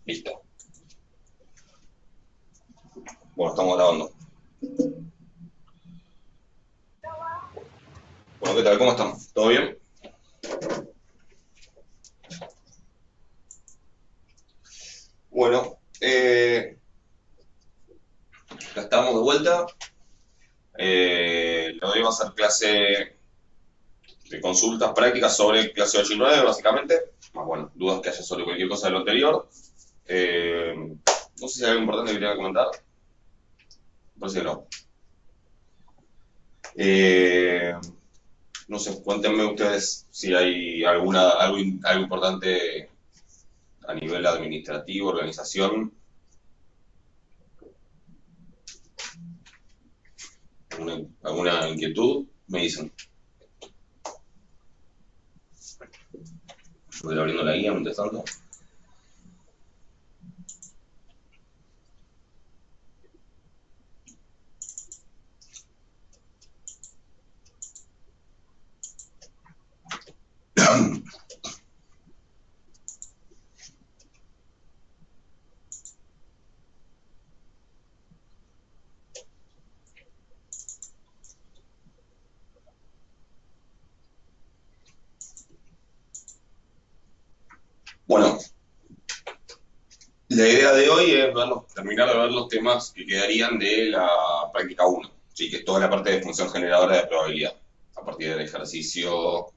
Listo. Bueno, estamos grabando. Bueno, ¿qué tal? ¿Cómo están? ¿Todo bien? Bueno, ya estamos de vuelta. Hoy vamos a hacer clase de consultas prácticas sobre clase 8 y 9, básicamente. Más bueno, dudas que haya sobre cualquier cosa de lo anterior. No sé si hay algo importante que quería comentar. Parece que no. Eh, no sé, cuéntenme ustedes si hay algo importante a nivel administrativo, organización, alguna inquietud, me dicen. Voy a ir abriendo la guía mientras tanto. Bueno, la idea de hoy es terminar de ver los temas que quedarían de la práctica uno, ¿sí? Que es toda la parte de función generadora de probabilidad, a partir del ejercicio,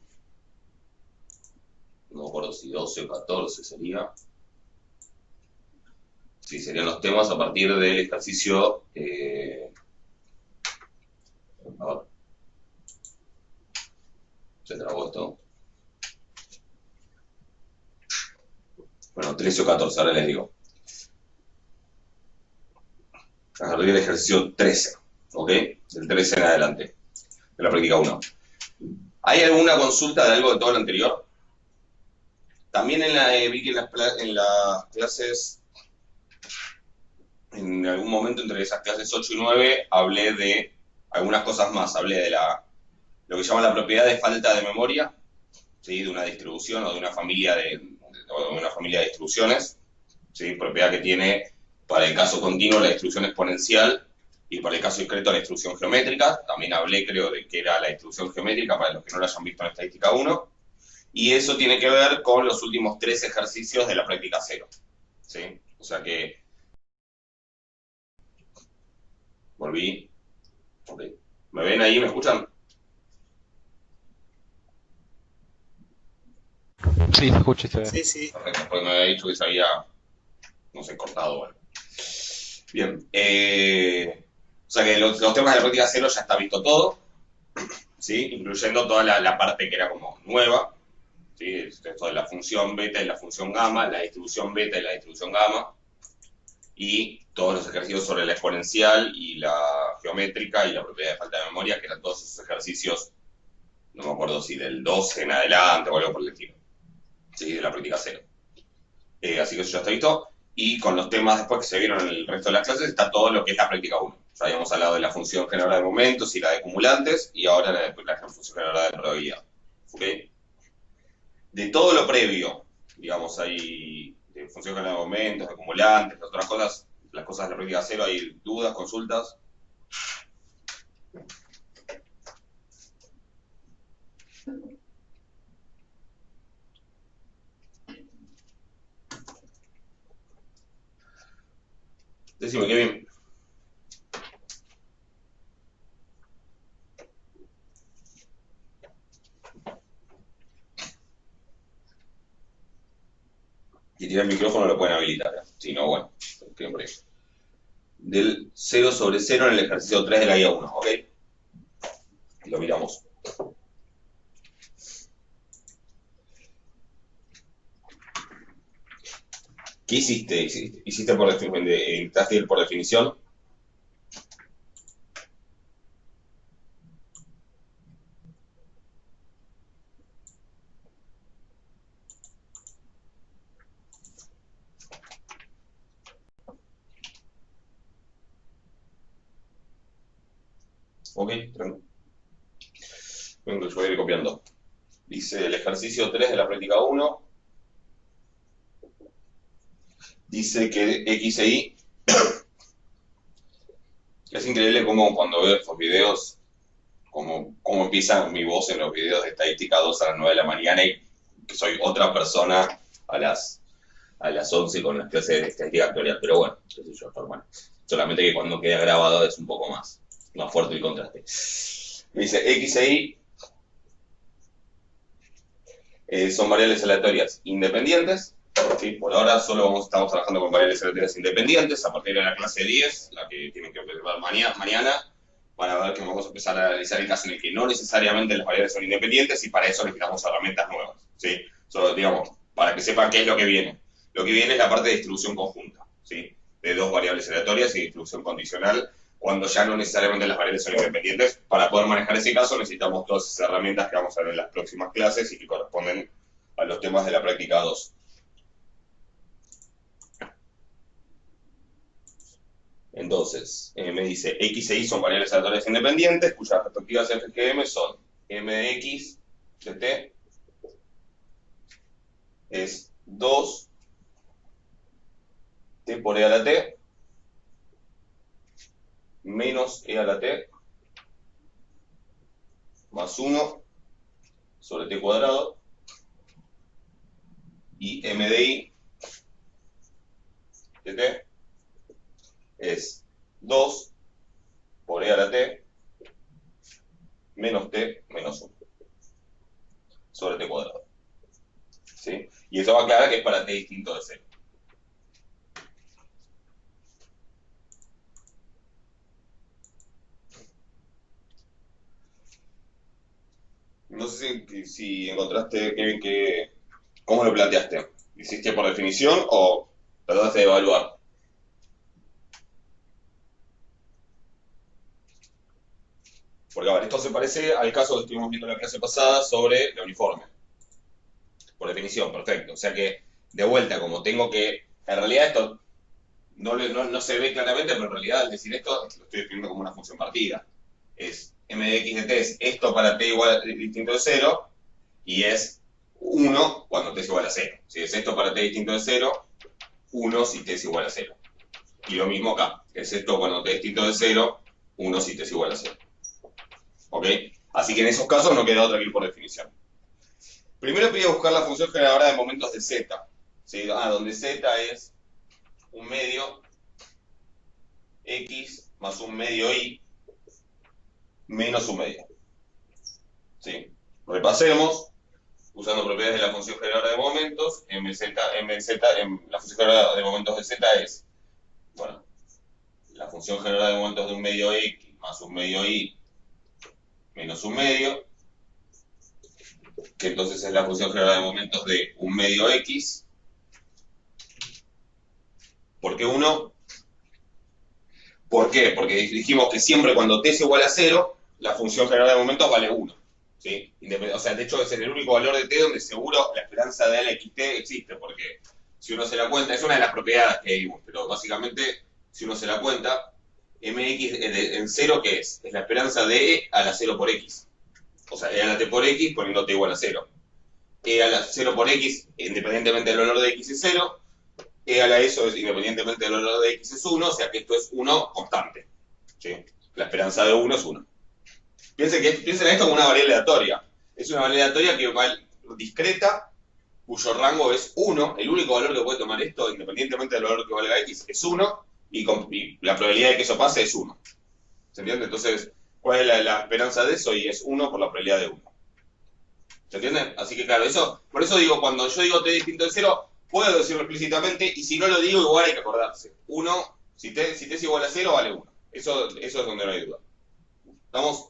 no me acuerdo si 12 o 14 sería. Sí, serían los temas a partir del ejercicio, a ver, se trabó esto. Bueno, 13 o 14, ahora les digo. A partir del ejercicio 13, ¿ok? Del 13 en adelante, de la práctica uno. ¿Hay alguna consulta de algo de todo lo anterior? También vi que en las clases, en algún momento entre esas clases 8 y 9, hablé de algunas cosas más. Hablé de lo que llaman la propiedad de falta de memoria, ¿sí? De una distribución o de una familia de distribuciones, ¿sí? Propiedad que tiene para el caso continuo la distribución exponencial y para el caso discreto la distribución geométrica. También hablé, creo, de que era la distribución geométrica para los que no lo hayan visto en estadística 1. Y eso tiene que ver con los últimos 3 ejercicios de la práctica cero, ¿sí? O sea que volví. Okay. ¿Me ven ahí? ¿Me escuchan? Sí, se escucha y se ve. Sí, sí. Perfecto, porque me había dicho que se había, no sé, cortado. Bueno. Bien. O sea que los temas de la práctica cero ya está visto todo, ¿sí? Incluyendo toda la parte que era como nueva, ¿sí? Esto de la función beta y la función gamma, la distribución beta y la distribución gamma, y todos los ejercicios sobre la exponencial y la geométrica y la propiedad de falta de memoria, que eran todos esos ejercicios, no me acuerdo si del 12 en adelante o algo por el estilo, ¿sí? De la práctica cero. Así que eso ya está visto. Y con los temas después que se vieron en el resto de las clases está todo lo que es la práctica uno. Ya habíamos hablado de la función generadora de momentos y la de acumulantes y ahora la función generadora de probabilidad. ¿Okay? De todo lo previo, digamos, hay de función generadora de momentos, de acumulantes, de otras cosas, las cosas de la práctica cero, hay dudas, consultas. Decime, Kevin. Si tiene el micrófono lo pueden habilitar. Si no, bueno, siempre. Del 0 sobre 0 en el ejercicio 3 de la guía 1, ¿ok? Lo miramos. ¿Qué hiciste? ¿Hiciste por definición? ¿Entraste por definición? Ok, tranquilo. Vengo, yo voy a ir copiando. Dice el ejercicio 3 de la práctica 1. dice que X e Y. Es increíble cómo cuando veo estos videos, cómo empieza mi voz en los videos de estadística 2 a las 9 de la mañana y que soy otra persona a las 11 con las clases de estadística actualidad. Pero bueno, qué sé yo, normal. Solamente que cuando queda grabado es un poco más fuerte el contraste. Me dice X e Y son variables aleatorias independientes. ¿Sí? Por ahora solo estamos trabajando con variables aleatorias independientes. A partir de la clase 10, la que tienen que observar mañana, van a ver que vamos a empezar a analizar el caso en el que no necesariamente las variables son independientes y para eso necesitamos herramientas nuevas. ¿Sí? Solo, digamos, para que sepan qué es lo que viene. Lo que viene es la parte de distribución conjunta, ¿sí? De dos variables aleatorias y distribución condicional, cuando ya no necesariamente las variables son independientes. Para poder manejar ese caso necesitamos todas esas herramientas que vamos a ver en las próximas clases y que corresponden a los temas de la práctica 2. Entonces, me dice X e Y son variables aleatorias independientes cuyas respectivas FGM son M de X de T es 2 T por E a la T menos E a la T más 1 sobre T cuadrado y M de Y de T es 2 por E a la T menos T menos 1 sobre T cuadrado. ¿Sí? Y eso va a aclarar que es para T distinto de 0. No sé si encontraste, Kevin, ¿cómo lo planteaste? ¿Hiciste por definición o trataste de evaluar? Porque a ver, esto se parece al caso que estuvimos viendo en la clase pasada sobre la uniforme. Por definición, perfecto. O sea que, de vuelta, como tengo que... En realidad esto no se ve claramente, pero en realidad al decir esto lo estoy definiendo como una función partida. Es m de x de t es esto para t igual a distinto de 0 y es 1 cuando t es igual a 0. Si es esto para t distinto de 0, 1 si t es igual a 0. Y lo mismo acá, es esto cuando t es distinto de 0, 1 si t es igual a 0. ¿Ok? Así que en esos casos no queda otra que ir por definición. Primero voy a buscar la función generadora de momentos de z, ¿sí? Donde z es un medio x más un medio y menos un medio. ¿Sí? Repasemos, usando propiedades de la función generadora de momentos, la función generadora de momentos de z es, bueno, la función generadora de momentos de un medio x más un medio y menos un medio, que entonces es la función generadora de momentos de un medio x. ¿Por qué 1? ¿Por qué? Porque dijimos que siempre cuando t es igual a 0, la función generadora de momentos vale 1. ¿Sí? O sea, de hecho es el único valor de t donde seguro la esperanza de LXT existe, porque si uno se la cuenta, es una de las propiedades que vimos, pero básicamente, si uno se la cuenta, mx en 0, ¿qué es? Es la esperanza de e a la 0 por x. O sea, e a la t por x poniendo t igual a 0. E a la 0 por x, independientemente del valor de x es 0. E a la eso es independientemente del valor de x es 1, o sea que esto es 1 constante. ¿Sí? La esperanza de 1 es 1. Piensen en esto como una variable aleatoria. Es una variable aleatoria que va discreta, cuyo rango es 1. El único valor que puede tomar esto, independientemente del valor que valga x, es 1. Y la probabilidad de que eso pase es 1. ¿Se entiende? Entonces, ¿cuál es la esperanza de eso? Y es 1 por la probabilidad de 1. ¿Se entiende? Así que claro, por eso digo, cuando yo digo t distinto de 0, puedo decirlo explícitamente, y si no lo digo, igual hay que acordarse. 1, si t es igual a 0, vale 1. Eso es donde no hay duda. ¿Estamos?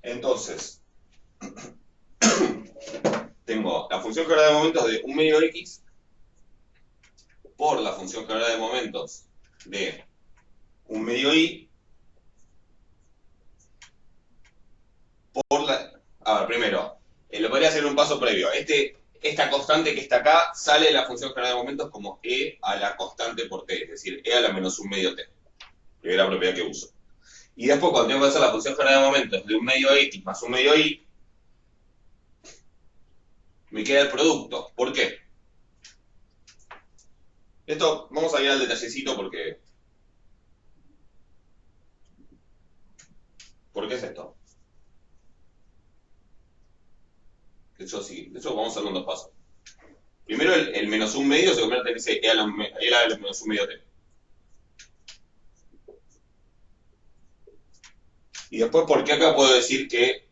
Entonces, tengo la función generada de momentos de un medio x por la función generada de momentos de un medio y por la... A ver, primero, lo podría hacer en un paso previo. Esta constante que está acá sale de la función generada de momentos como e a la constante por t, es decir, e a la menos un medio t. Primera propiedad que uso. Y después, cuando tengo que hacer la función generada de momentos de un medio x más un medio y, me queda el producto. ¿Por qué? Esto, vamos a ir al detallecito porque... ¿Por qué es esto? De hecho, sí, de hecho vamos a hacerlo en dos pasos. Primero, el menos un medio se convierte en ese E a la menos un medio t. Y después, ¿por qué acá puedo decir que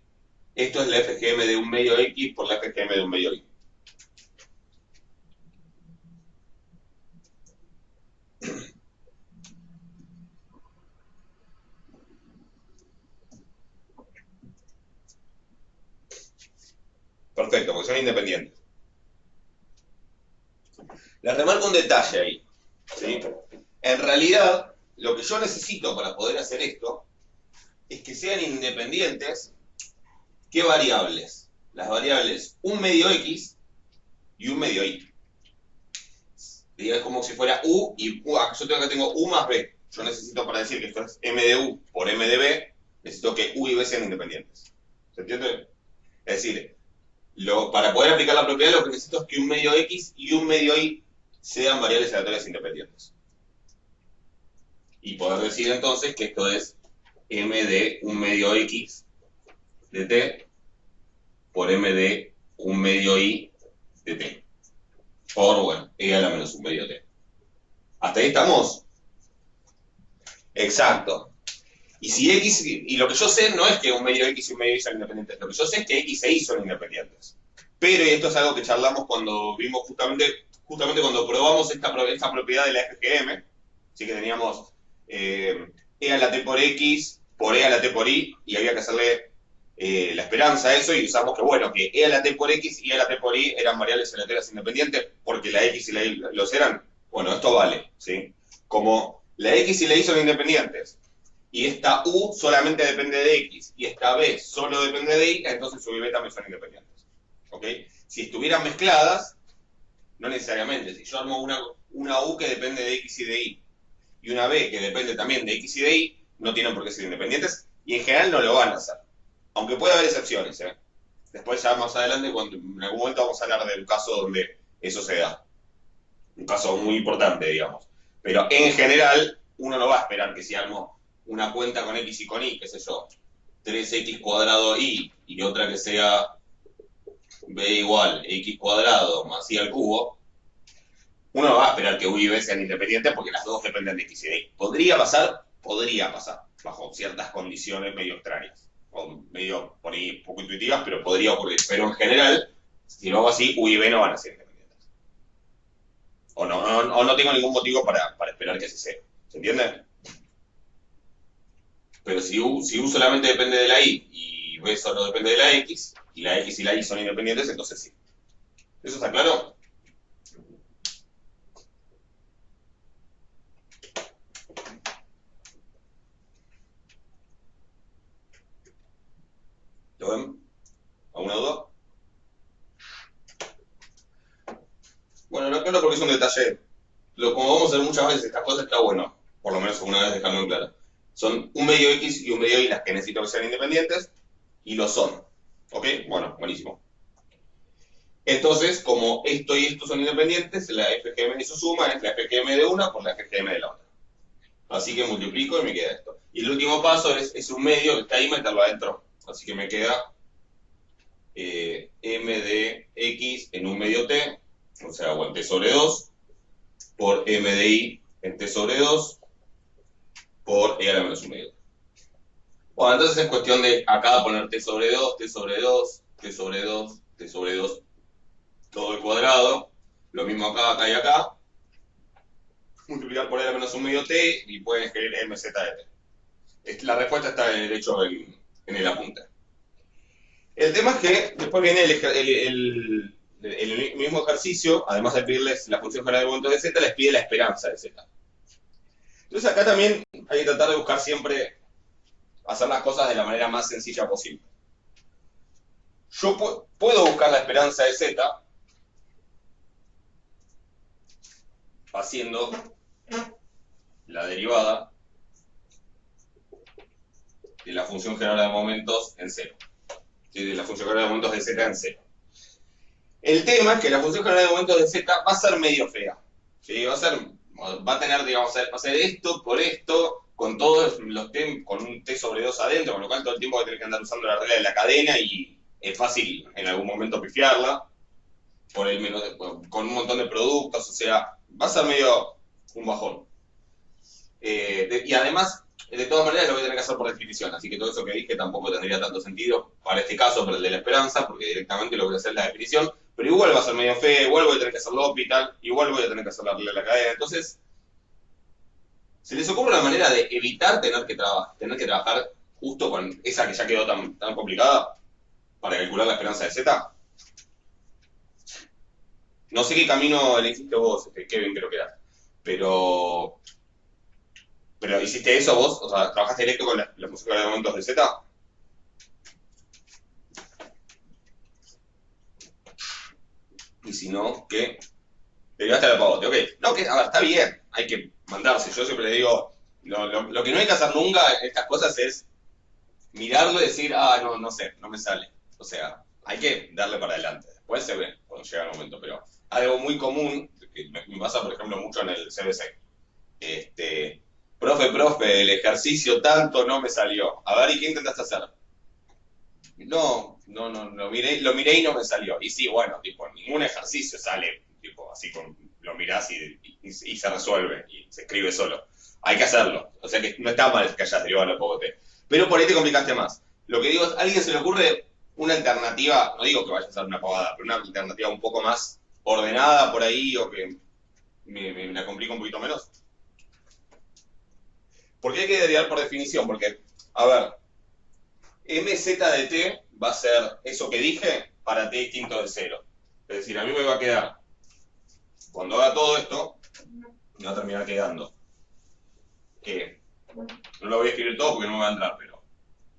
esto es la FGM de un medio X por la FGM de un medio Y? Perfecto, porque son independientes. Les remarco un detalle ahí, ¿sí? En realidad, lo que yo necesito para poder hacer esto es que sean independientes. ¿Qué variables? Las variables un medio X y un medio Y. Es como si fuera U y yo tengo U más B. Yo necesito, para decir que esto es M de U por M de B, necesito que U y B sean independientes. ¿Se entiende? Es decir, para poder aplicar la propiedad lo que necesito es que un medio X y un medio Y sean variables aleatorias independientes. Y poder decir entonces que esto es M de un medio X de T por M de un medio Y de T. Por, bueno, E a la menos un medio T. ¿Hasta ahí estamos? Exacto. Y si X, y lo que yo sé no es que un medio X y un medio Y son independientes, lo que yo sé es que X e Y son independientes. Pero, y esto es algo que charlamos cuando vimos justamente cuando probamos esta propiedad de la FGM, sí que teníamos E a la T por X por E a la T por Y, y había que hacerle la esperanza a eso, y usamos que, bueno, que E a la T por X y E a la T por Y eran variables aleatorias independientes, porque la X y la Y los eran. Bueno, esto vale, ¿sí? Como la X y la Y son independientes, y esta U solamente depende de X, y esta B solo depende de Y, entonces U y B también son independientes. ¿Ok? Si estuvieran mezcladas, no necesariamente. Si yo armo una U que depende de X y de Y, y una B que depende también de X y de Y, no tienen por qué ser independientes, y en general no lo van a hacer. Aunque puede haber excepciones, ¿eh? Después ya más adelante, cuando en algún momento vamos a hablar de un caso donde eso se da. Un caso muy importante, digamos. Pero en general, uno no va a esperar que si armo una cuenta con X y con Y, qué sé yo, 3X cuadrado y otra que sea B igual X cuadrado más Y al cubo, uno no va a esperar que U y B sean independientes porque las dos dependen de X y de Y. Podría pasar, bajo ciertas condiciones medio extrañas, o medio por ahí poco intuitivas, pero podría ocurrir. Pero en general, si lo hago así, U y B no van a ser independientes. O no tengo ningún motivo para esperar que así sea. ¿Se entiende? Pero si U solamente depende de la Y y B solo depende de la X, y la X y la Y son independientes, entonces sí. ¿Eso está claro? ¿Lo ven? ¿Alguna duda? Bueno, no claro porque es un detalle. Como vamos a ver muchas veces, estas cosas está bueno, por lo menos una vez dejarlo en claro. Son un medio X y un medio Y las que necesito que sean independientes, y lo son. ¿Ok? Bueno, buenísimo. Entonces, como esto y esto son independientes, la FGM de su suma es la FGM de una por la FGM de la otra. Así que multiplico y me queda esto. Y el último paso es un medio que está ahí, meterlo adentro. Así que me queda M de X en un medio T, o sea, o en T sobre 2, por M de Y en T sobre 2, por E a la menos un medio. Bueno, entonces es cuestión de acá poner T sobre 2, T sobre 2, T sobre 2, T sobre 2, todo el cuadrado. Lo mismo acá y acá. Multiplicar por E a la menos un medio T y pueden escribir MZ de T. La respuesta está derecho en el apunte. El tema es que después viene el mismo ejercicio, además de pedirles la función general de momento de Z, les pide la esperanza de Z. Entonces acá también hay que tratar de buscar siempre hacer las cosas de la manera más sencilla posible. Yo puedo buscar la esperanza de Z haciendo la derivada de la función general de momentos en cero. ¿Sí? De la función general de momentos de Z en cero. El tema es que la función general de momentos de z va a ser medio fea. ¿Sí? Va a tener, digamos, va a ser esto por esto, con todos los t, con un t sobre 2 adentro, con lo cual todo el tiempo va a tener que andar usando la regla de la cadena y es fácil en algún momento pifiarla por el menos, con un montón de productos, o sea, va a ser medio un bajón. Y además, de todas maneras, lo voy a tener que hacer por definición, así que todo eso que dije tampoco tendría tanto sentido para este caso, para el de la esperanza, porque directamente lo voy a hacer en la definición, pero igual va a ser medio feo, igual voy a tener que hacer hospital, igual voy a tener que hacer la cadena. Entonces, ¿se les ocurre una manera de evitar tener que trabajar justo con esa que ya quedó tan complicada para calcular la esperanza de Z? No sé qué camino elegiste vos, Kevin, creo que era, pero pero ¿hiciste eso vos? O sea, ¿trabajaste directo con la música de momentos de Z? Y si no, ¿qué? Derivaste al pavote, ok. No, que, a ver, está bien, hay que mandarse. Yo siempre le digo, lo que no hay que hacer nunca en estas cosas es mirarlo y decir, ah, no, no sé, no me sale. O sea, hay que darle para adelante. Después se ve cuando llega el momento, pero algo muy común, que me pasa, por ejemplo, mucho en el CBC. Este, profe, el ejercicio tanto no me salió. A ver, ¿y qué intentaste hacer? No, lo miré y no me salió. Y sí, bueno, tipo, ningún ejercicio sale, tipo, así con, lo mirás y se resuelve y se escribe solo. Hay que hacerlo. O sea que no está mal que hayas derivado el pogote. Pero por ahí te complicaste más. Lo que digo es, ¿a alguien se le ocurre una alternativa? No digo que vaya a ser una pavada, pero una alternativa un poco más ordenada por ahí o que me la complica un poquito menos. ¿Por qué hay que derivar por definición? Porque, a ver, mz de t va a ser eso que dije para t distinto de 0. Es decir, a mí me va a quedar, cuando haga todo esto, me va a terminar quedando que, no lo voy a escribir todo porque no me va a entrar, pero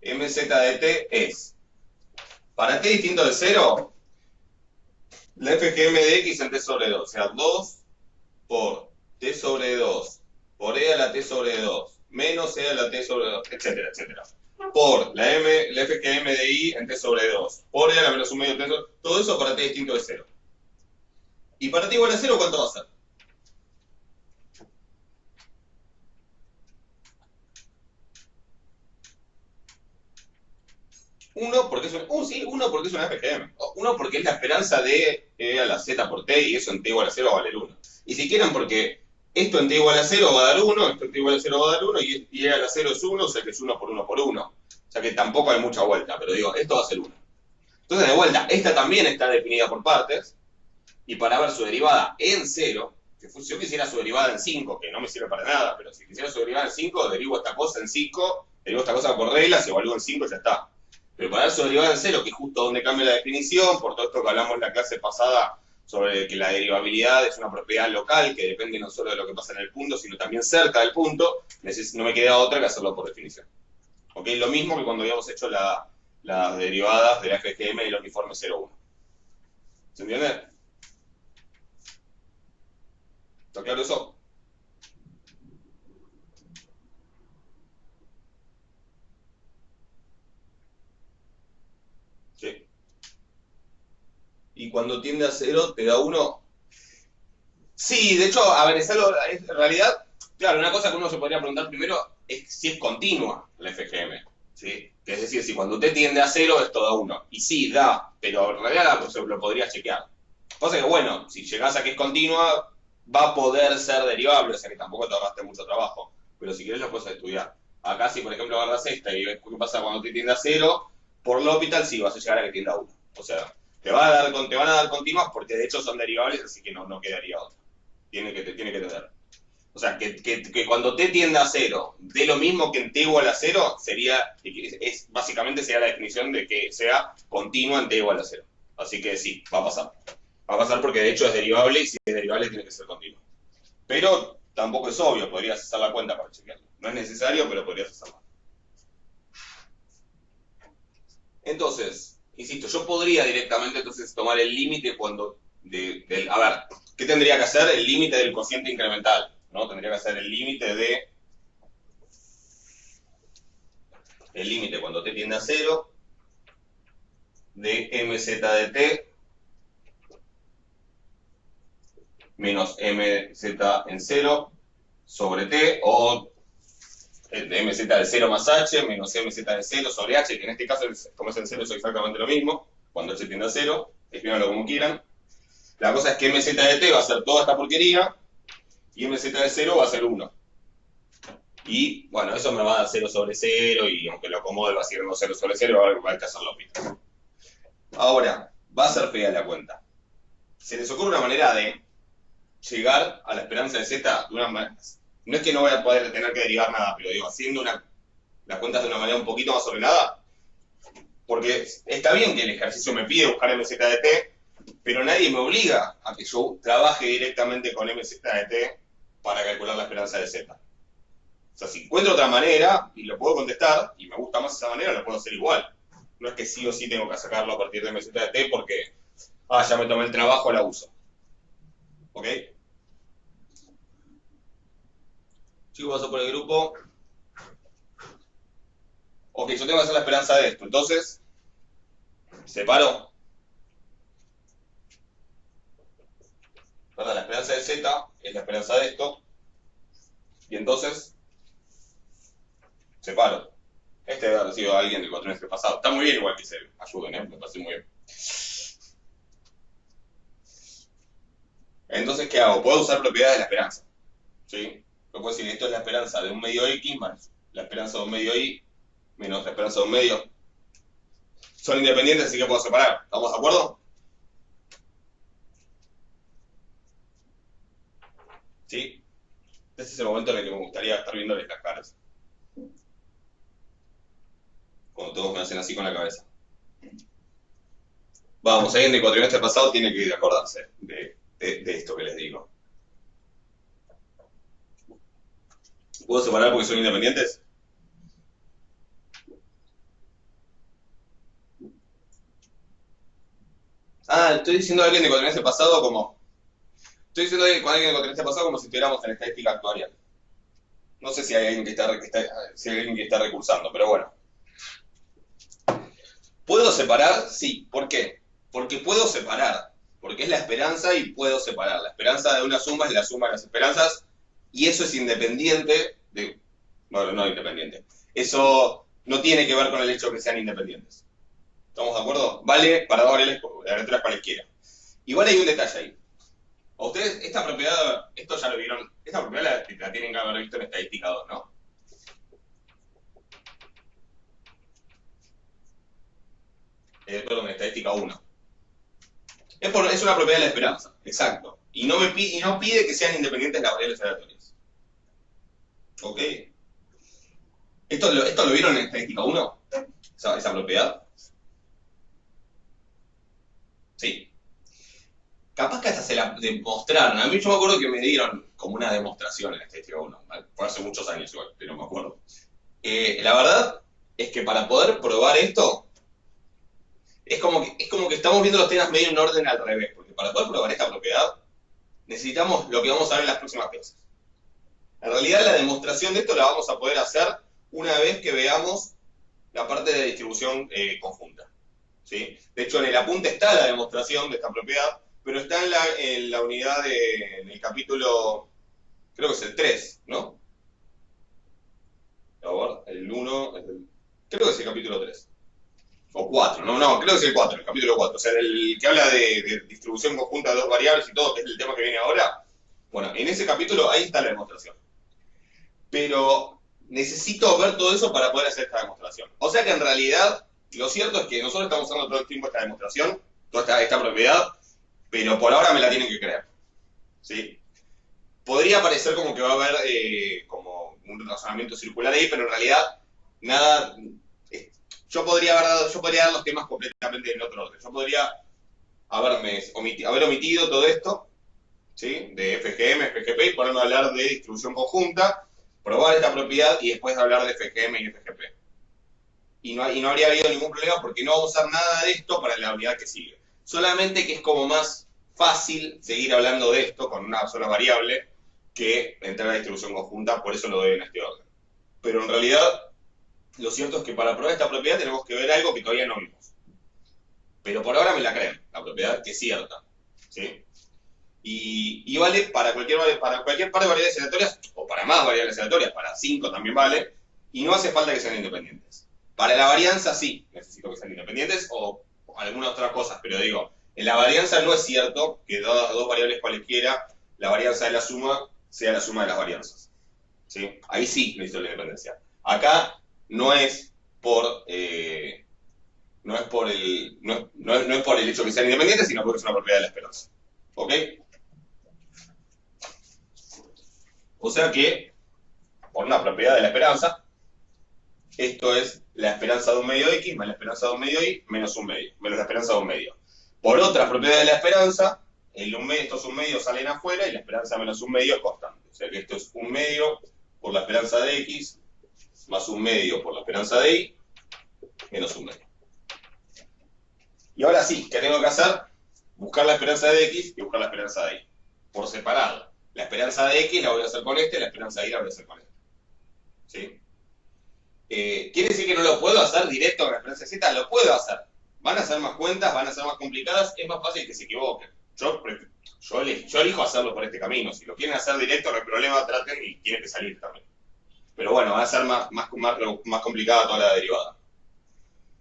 mz de t es, para t distinto de 0, la FGM de x en t sobre 2, o sea, 2 por t sobre 2 por e a la t sobre 2 menos e a la t sobre 2, etcétera, etcétera. Por la FGM de i en t sobre 2, por e a la menos un medio t sobre, todo eso para t distinto de 0. Y para t igual a 0, ¿cuánto va a ser? 1 porque es sí, 1 porque es una FGM. 1 porque es la esperanza de e a la z por t y eso en t igual a 0 va a valer 1. Y si quieren porque esto en t igual a 0 va a dar 1, esto en t igual a 0 va a dar 1 y e a la 0 es 1, o sea que es 1 por 1 por 1. O sea que tampoco hay mucha vuelta, pero digo, esto va a ser 1. Entonces, de vuelta, esta también está definida por partes, y para ver su derivada en 0, si yo quisiera su derivada en 5, que no me sirve para nada, pero si quisiera su derivada en 5, derivo esta cosa en 5, derivo esta cosa por reglas, evalúo en 5 y ya está. Pero para ver su derivada en 0, que es justo donde cambia la definición, por todo esto que hablamos en la clase pasada sobre que la derivabilidad es una propiedad local que depende no solo de lo que pasa en el punto, sino también cerca del punto, no me queda otra que hacerlo por definición. ¿Ok? Lo mismo que cuando habíamos hecho las derivadas de la FGM y el uniforme 0,1. ¿Se entiende? ¿Está claro eso? Sí. Y cuando tiende a 0 te da 1. Sí, de hecho, a ver, en realidad, claro, una cosa que uno se podría preguntar primero es si es continua la FGM. ¿Sí? Es decir, si cuando t tiende a 0 esto da 1. Y sí, da, pero en realidad pues, lo podrías chequear. Pasa que, bueno, si llegás a que es continua, va a poder ser derivable, o sea que tampoco te ahorraste mucho trabajo. Pero si querés lo puedes estudiar. Acá, si por ejemplo agarras esta y ves qué pasa cuando t tiende a 0, por L'Hopital sí vas a llegar a que tienda a 1. O sea, te van a dar continuas porque de hecho son derivables, así que no quedaría otra. Tiene que tener. O sea, que cuando t tiende a 0 dé lo mismo que en t igual a 0, básicamente sería la definición de que sea continua en t igual a 0. Así que sí, va a pasar. Va a pasar porque de hecho es derivable y si es derivable tiene que ser continua. Pero tampoco es obvio, podrías hacer la cuenta para chequearlo. No es necesario, pero podrías hacerlo. Entonces, insisto, yo podría directamente entonces tomar el límite cuando... a ver, ¿qué tendría que hacer? El límite del cociente incremental, ¿no? Tendría que hacer el límite de... El límite cuando t tiende a 0 de mz de t menos mz en 0 sobre t, o de mz de 0 más h menos mz de 0 sobre h, que en este caso, como es en 0, es exactamente lo mismo, cuando h tiende a 0, escríbanlo como quieran. La cosa es que mz de t va a ser toda esta porquería, y mz de 0 va a ser 1. Y bueno, eso me va a dar 0 sobre 0, y aunque lo acomode va a seguir 0 sobre 0, va a haber que hacerlo lo. Ahora, va a ser fea la cuenta. ¿Se les ocurre una manera de llegar a la esperanza de z de una manera? No es que no voy a poder tener que derivar nada, pero digo, haciendo las cuentas de una manera un poquito más ordenada, porque está bien que el ejercicio me pide buscar mz de t, pero nadie me obliga a que yo trabaje directamente con mz de t para calcular la esperanza de z. O sea, si encuentro otra manera y lo puedo contestar, y me gusta más esa manera, lo puedo hacer igual. No es que sí o sí tengo que sacarlo a partir de mz de t porque, ya me tomé el trabajo, la uso. ¿Ok? Chicos, paso por el grupo. Ok, yo tengo que hacer la esperanza de esto. Entonces, separo. ¿Verdad? La esperanza de z es la esperanza de esto. Y entonces, separo. Este debe haber sido alguien del cuatrimestre pasado. Está muy bien igual que se ayuden, me parece muy bien. Entonces, ¿qué hago? Puedo usar propiedades de la esperanza. ¿Sí? Yo puedo decir, esto es la esperanza de un medio x más la esperanza de un medio y menos la esperanza de un medio. Son independientes, así que puedo separar. ¿Estamos de acuerdo? ¿Sí? Este es el momento en el que me gustaría estar viéndoles las caras. Cuando todos me hacen así con la cabeza. Vamos, alguien de cuatrimestre pasado tiene que acordarse de esto que les digo. ¿Puedo separar porque son independientes? Estoy diciendo a alguien de cuatrimestre pasado como... Estoy diciendo a alguien de cuatrimestre pasado como si estuviéramos en estadística actuarial. No sé si hay alguien que está recursando, pero bueno. ¿Puedo separar? Sí. ¿Por qué? Porque puedo separar. Porque es la esperanza y puedo separar. La esperanza de una suma es la suma de las esperanzas y eso es independiente de... Bueno, no independiente. Eso no tiene que ver con el hecho de que sean independientes. ¿Estamos de acuerdo? Vale para dos letras cualesquiera. Igual hay un detalle ahí. A ustedes, esta propiedad, esto ya lo vieron, esta propiedad la tienen que haber visto en estadística 2, ¿no? Perdón, en estadística 1. Es una propiedad de la esperanza, exacto. Y no pide que sean independientes las variables aleatorias. ¿Ok? ¿Esto lo vieron en estadística 1? Esa propiedad. Sí. Capaz que hasta se la demostraron. A mí yo me acuerdo que me dieron como una demostración en estadística 1. Fue hace muchos años igual, pero me acuerdo. La verdad es que para poder probar esto, es como que estamos viendo los temas medio en orden al revés. Porque para poder probar esta propiedad, necesitamos lo que vamos a ver en las próximas clases. En realidad la demostración de esto la vamos a poder hacer una vez que veamos la parte de distribución conjunta. ¿Sí? De hecho, en el apunte está la demostración de esta propiedad, pero está en la unidad en el capítulo, creo que es el 3, ¿no? A ver, el 1, creo que es el capítulo 3. O 4, no, creo que es el 4, el capítulo 4. O sea, el que habla de distribución conjunta de dos variables y todo, que es el tema que viene ahora. Bueno, en ese capítulo ahí está la demostración. Pero necesito ver todo eso para poder hacer esta demostración. O sea que en realidad, lo cierto es que nosotros estamos usando todo el tiempo esta demostración, toda esta propiedad, pero por ahora me la tienen que creer. ¿Sí? Podría parecer como que va a haber como un razonamiento circular ahí, pero en realidad nada... Yo podría dar los temas completamente en otro orden. Yo podría haber omitido todo esto, ¿sí? De FGM, FGP, y ponerme a hablar de distribución conjunta, probar esta propiedad y después hablar de FGM y FGP. Y no habría habido ningún problema porque no vamos a usar nada de esto para la unidad que sigue. Solamente que es como más fácil seguir hablando de esto con una sola variable que entrar a la distribución conjunta, por eso lo doy en este orden. Pero en realidad, lo cierto es que para probar esta propiedad tenemos que ver algo que todavía no vimos. Pero por ahora me la creen, la propiedad que es cierta. ¿Sí? y vale para cualquier par de variables aleatorias, o para más variables aleatorias, para 5 también vale, y no hace falta que sean independientes. Para la varianza sí, necesito que sean independientes o algunas otras cosas, pero digo, en la varianza no es cierto que dos variables cualesquiera, la varianza de la suma sea la suma de las varianzas. ¿Sí? Ahí sí necesito la independencia. Acá no es por no es por el no es por el hecho que sean independientes, sino porque es una propiedad de la esperanza. ¿Ok? O sea que, por una propiedad de la esperanza, esto es la esperanza de un medio X más la esperanza de un medio Y menos un medio, menos la esperanza de un medio. Por otra propiedad de la esperanza, estos un medio salen afuera y la esperanza menos un medio es constante. O sea que esto es un medio por la esperanza de X más un medio por la esperanza de Y menos un medio. Y ahora sí, ¿qué tengo que hacer? Buscar la esperanza de X y buscar la esperanza de Y. Por separado. La esperanza de X la voy a hacer con este, la esperanza de Y la voy a hacer con este. ¿Sí? ¿Quiere decir que no lo puedo hacer directo con la esperanza de Z? Lo puedo hacer. Van a ser más cuentas, van a ser más complicadas, es más fácil que se equivoquen. Yo elijo hacerlo por este camino. Si lo quieren hacer directo, no hay problema, traten y tienen que salir también. Pero bueno, va a ser más complicada toda la derivada.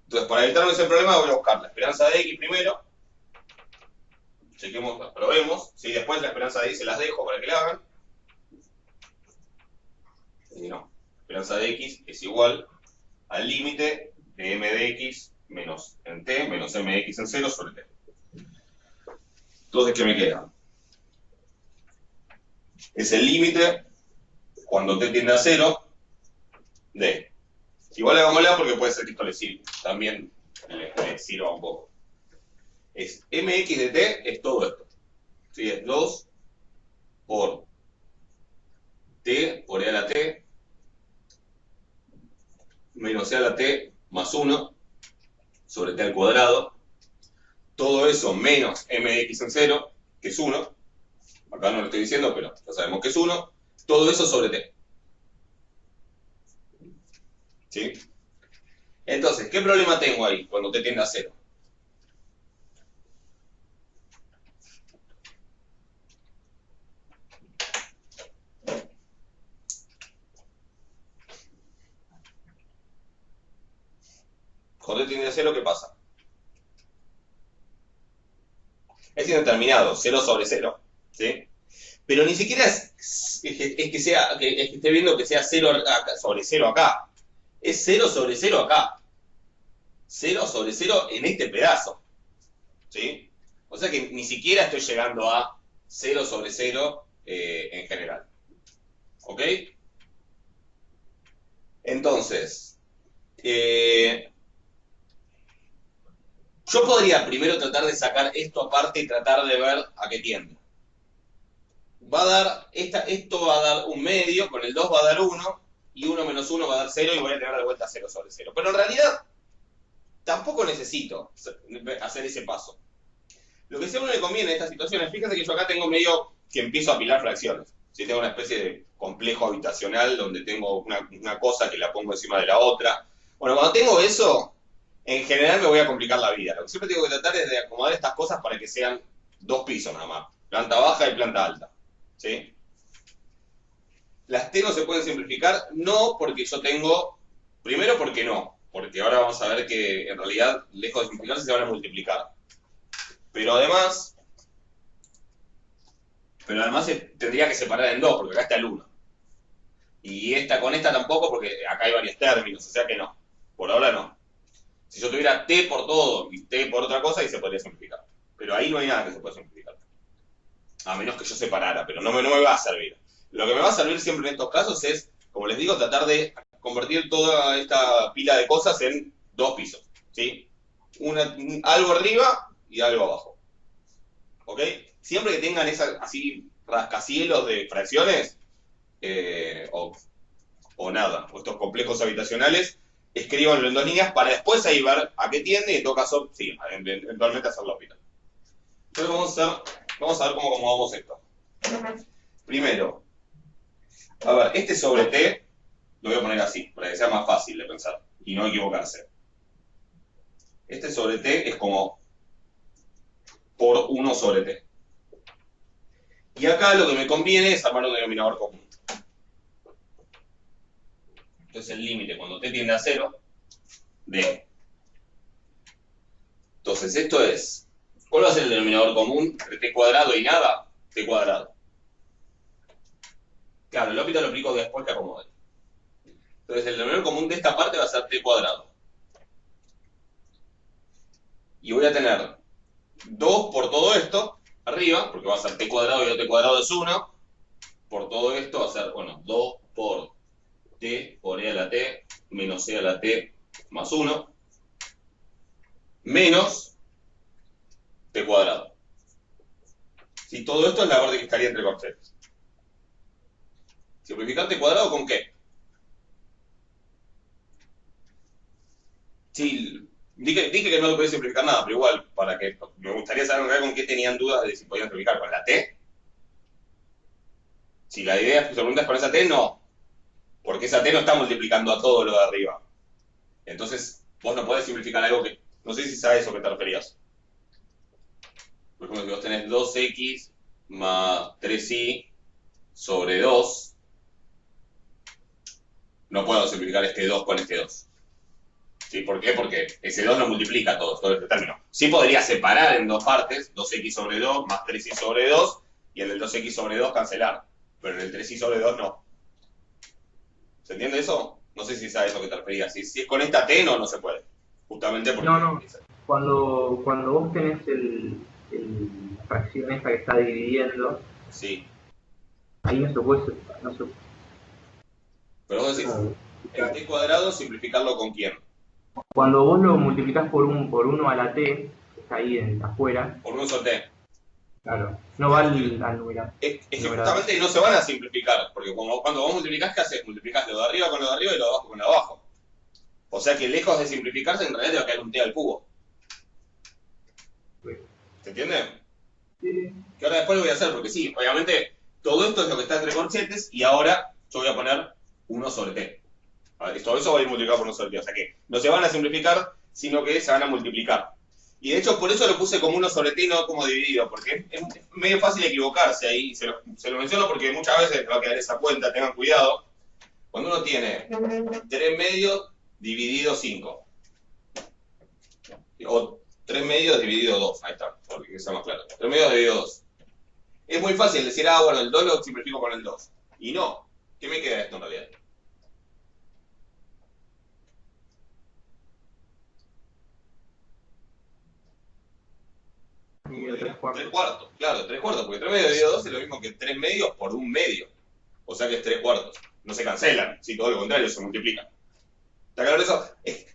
Entonces, para evitarme ese problema, voy a buscar la esperanza de X primero. Chequemos, probemos. ¿Sí? Después la esperanza de Y se las dejo para que la hagan. Y no. La esperanza de X es igual al límite de m de X menos en t menos m de X en 0 sobre t. Entonces, ¿qué me queda? Es el límite cuando t tiende a 0 de. Igual hagámosla porque puede ser que esto le sirva. También le sirva un poco. Es mx de t, es todo esto. ¿Sí? Es 2 por t por e a la t menos e a la t más 1 sobre t al cuadrado. Todo eso menos m de x en 0, que es 1. Acá no lo estoy diciendo, pero ya sabemos que es 1. Todo eso sobre t. ¿Sí? Entonces, ¿qué problema tengo ahí cuando t tiende a 0? Cuando t tiende a 0, ¿qué pasa? Es indeterminado, 0 sobre 0. ¿Sí? Pero ni siquiera es que esté viendo que sea 0 sobre 0 acá. Es 0 sobre 0 acá. 0 sobre 0 en este pedazo. ¿Sí? O sea que ni siquiera estoy llegando a 0 sobre 0 en general. ¿Ok? Entonces, yo podría primero tratar de sacar esto aparte y tratar de ver a qué tiende. Va a dar, esto va a dar un medio, con el 2 va a dar 1, y 1 menos 1 va a dar 0 y voy a tener de vuelta 0 sobre 0. Pero en realidad tampoco necesito hacer ese paso. Lo que sí a uno le conviene en estas situaciones, fíjense que yo acá tengo medio que empiezo a apilar fracciones. ¿Sí? Tengo una especie de complejo habitacional donde tengo una cosa que la pongo encima de la otra. Bueno, cuando tengo eso, en general me voy a complicar la vida. Lo que siempre tengo que tratar es de acomodar estas cosas para que sean 2 pisos nada más. Planta baja y planta alta. ¿Sí? Las T no se pueden simplificar, no porque yo tengo, primero porque no, porque ahora vamos a ver que en realidad, lejos de simplificarse, se van a multiplicar. Pero además tendría que separar en 2, porque acá está el 1. Y esta con esta tampoco, porque acá hay varios términos, o sea que no. Por ahora no. Si yo tuviera T por todo y T por otra cosa, ahí se podría simplificar. Pero ahí no hay nada que se pueda simplificar. A menos que yo separara, pero no me va a servir. Lo que me va a servir siempre en estos casos es, como les digo, tratar de convertir toda esta pila de cosas en 2 pisos. ¿Sí? Algo arriba y algo abajo. ¿Ok? Siempre que tengan así rascacielos de fracciones, o nada, o estos complejos habitacionales, escríbanlo en 2 líneas para después ahí ver a qué tiende y en todo caso, sí, eventualmente hacer la hospital. Entonces vamos a ver cómo acomodamos esto. Primero, a ver, este sobre T lo voy a poner así, para que sea más fácil de pensar y no equivocarse. Este sobre T es como por 1 sobre T. Y acá lo que me conviene es armar un denominador común. Entonces el límite cuando t tiende a 0 de... Entonces esto es... ¿Cuál va a ser el denominador común entre t cuadrado y nada? T cuadrado. Claro, el L'Hopital lo aplico después que acomode. Entonces el denominador común de esta parte va a ser t cuadrado. Y voy a tener 2 por todo esto, arriba, porque va a ser t cuadrado y t cuadrado es 1. Por todo esto va a ser, bueno, 2 por t por e a la t menos e a la t más 1, menos t cuadrado. Si todo esto es la parte que estaría entre corchetes. ¿Simplificar t cuadrado con qué? Sí, dije que no lo podía simplificar nada, pero igual, para que me gustaría saber en realidad con qué tenían dudas de si podían simplificar con la t. Si la idea es que se preguntas con esa t, no. Porque esa t no está multiplicando a todo lo de arriba. Entonces, vos no podés simplificar algo que... No sé si sabes a eso que te referías. Por ejemplo, si vos tenés 2x más 3y sobre 2, no puedo simplificar este 2 con este 2. ¿Sí? ¿Por qué? Porque ese 2 no multiplica todo este término. Sí podría separar en dos partes, 2x sobre 2 más 3y sobre 2, y en el 2x sobre 2 cancelar. Pero en el 3y sobre 2 no. ¿Se entiende eso? No sé si sabes a eso que te referías. Si es con esta t, no se puede. Justamente porque... No, no. Cuando vos tenés la fracción esta que está dividiendo, Sí. ahí no se puede, no se, Pero vos decís, el t cuadrado, simplificarlo con quién. cuando vos lo multiplicás por 1 a la t, que está ahí afuera, Por un solo t. claro, no va al numerador. Es que justamente no se van a simplificar, porque cuando vos multiplicás, ¿qué haces? Multiplicás lo de arriba con lo de arriba y lo de abajo con lo de abajo. O sea que lejos de simplificarse, en realidad te va a caer un t al cubo. ¿Se entiende? Sí. Que ahora después lo voy a hacer, porque sí, obviamente todo esto es lo que está entre corchetes y ahora yo voy a poner 1 sobre t. A ver, todo eso va a ir multiplicado por 1 sobre t. O sea que no se van a simplificar, sino que se van a multiplicar. Y de hecho por eso lo puse como 1 sobre t y no como dividido, porque es medio fácil equivocarse ahí. Se lo menciono porque muchas veces va a quedar esa cuenta, tengan cuidado. Cuando uno tiene 3 medios dividido 5, o 3 medios dividido 2, ahí está, porque sea más claro. 3 medios dividido 2. Es muy fácil decir, bueno, el 2 lo simplifico con el 2. Y no. ¿Qué me queda esto en realidad? Y el 3/4. 3 cuartos, claro, 3 cuartos, porque 3 medios dividido 2 es lo mismo que 3 medios por 1 medio. O sea que es 3 cuartos. No se cancelan, sí, todo lo contrario, se multiplican. ¿Está claro eso?